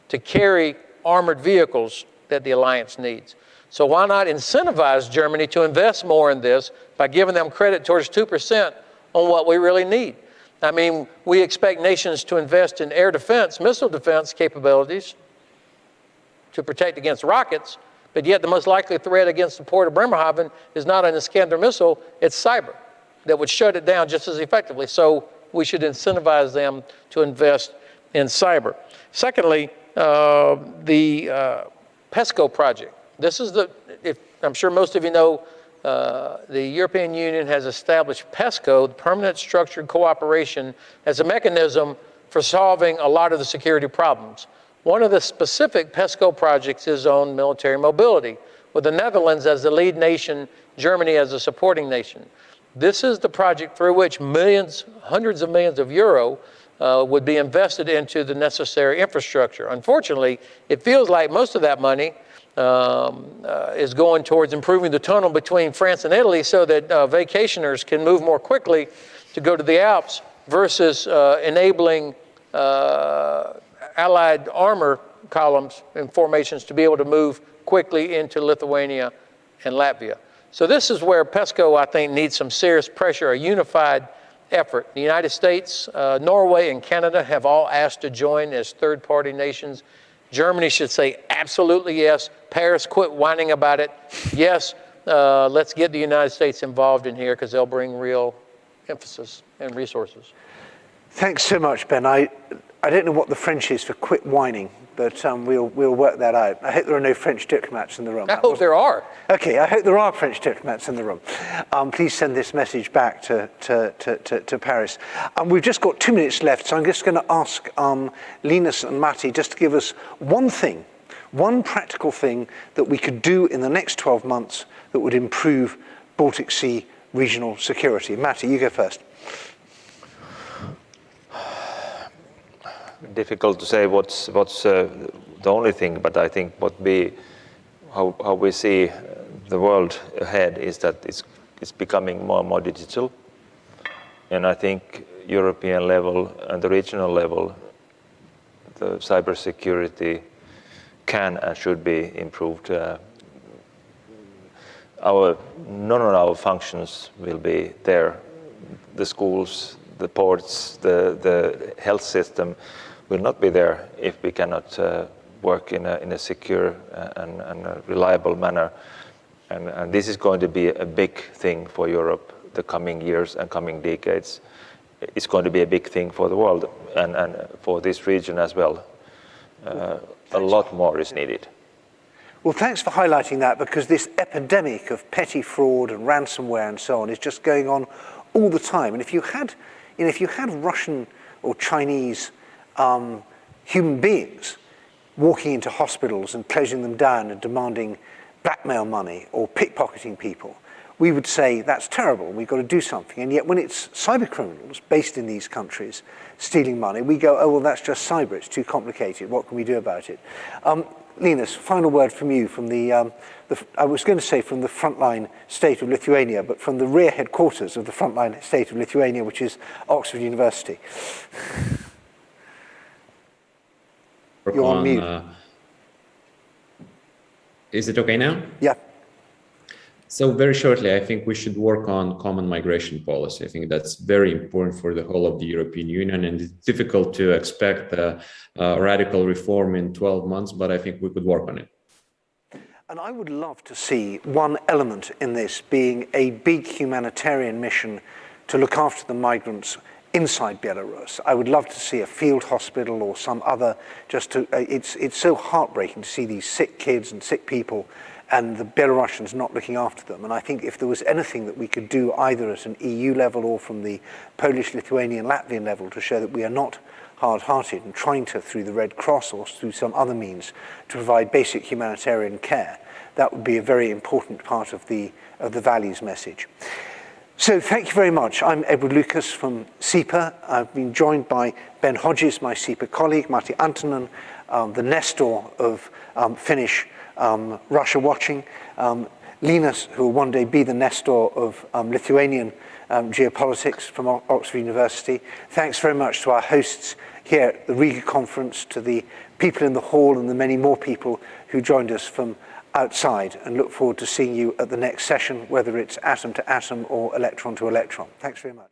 to carry armored vehicles that the alliance needs. So why not incentivize Germany to invest more in this by giving them credit towards 2% on what we really need? I mean, we expect nations to invest in air defense, missile defense capabilities to protect against rockets, but yet the most likely threat against the port of Bremerhaven is not an Iskander missile, it's cyber that would shut it down just as effectively. So we should incentivize them to invest in cyber. Secondly, the PESCO project. This is I'm sure most of you know, the European Union has established PESCO, the Permanent Structured Cooperation, as a mechanism for solving a lot of the security problems. One of the specific PESCO projects is on military mobility, with the Netherlands as the lead nation, Germany as a supporting nation. This is the project through which millions, hundreds of millions of euro would be invested into the necessary infrastructure. Unfortunately, it feels like most of that money is going towards improving the tunnel between France and Italy so that vacationers can move more quickly to go to the Alps versus enabling Allied armor columns and formations to be able to move quickly into Lithuania and Latvia. So this is where PESCO, I think, needs some serious pressure, a unified effort. The United States, Norway, and Canada have all asked to join as third-party nations. Germany should say absolutely yes. Paris, quit whining about it. Yes, let's get the United States involved in here because they'll bring real emphasis and resources. Thanks so much, Ben. I don't know what the French is for quit whining, but we'll work that out. I hope there are no French diplomats in the room. I hope there are. Okay, I hope there are French diplomats in the room. Please send this message back to Paris. We've just got 2 minutes left, so I'm just going to ask Linus and Matti just to give us one practical thing that we could do in the next 12 months that would improve Baltic Sea regional security. Matti, you go first. Difficult to say what's the only thing, but I think how we see the world ahead is that it's becoming more and more digital, and I think European level and the regional level, the cybersecurity can and should be improved. None of our functions will be there. The schools, the ports, the health system will not be there if we cannot work in a secure and a reliable manner. And this is going to be a big thing for Europe the coming years and coming decades. It's going to be a big thing for the world and for this region as well. A lot more is needed. Well, thanks for highlighting that, because this epidemic of petty fraud and ransomware and so on is just going on all the time. And if you had Russian or Chinese human beings walking into hospitals and closing them down and demanding blackmail money or pickpocketing people, we would say that's terrible, we've got to do something. And yet when it's cyber criminals based in these countries stealing money, we go, oh, well, that's just cyber, it's too complicated, what can we do about it? Linus, final word from you, from I was going to say from the frontline state of Lithuania, but from the rear headquarters of the frontline state of Lithuania, which is Oxford University. You're on mute. Is it okay now? Yeah. So very shortly, I think we should work on common migration policy. I think that's very important for the whole of the European Union, and it's difficult to expect a radical reform in 12 months, but I think we could work on it. And I would love to see one element in this being a big humanitarian mission to look after the migrants inside Belarus. I would love to see a field hospital or some other, it's so heartbreaking to see these sick kids and sick people and the Belarusians not looking after them. And I think if there was anything that we could do either at an EU level or from the Polish, Lithuanian, Latvian level to show that we are not hard-hearted and trying to, through the Red Cross or through some other means, to provide basic humanitarian care, that would be a very important part of the values message. So thank you very much. I'm Edward Lucas from CEPA. I've been joined by Ben Hodges, my CEPA colleague, Matti Antonen, the Nestor of Finnish Russia Watching, Linus, who will one day be the Nestor of Lithuanian geopolitics from Oxford University. Thanks very much to our hosts here at the Riga conference, to the people in the hall and the many more people who joined us from outside, and look forward to seeing you at the next session, whether it's atom to atom or electron to electron. Thanks very much.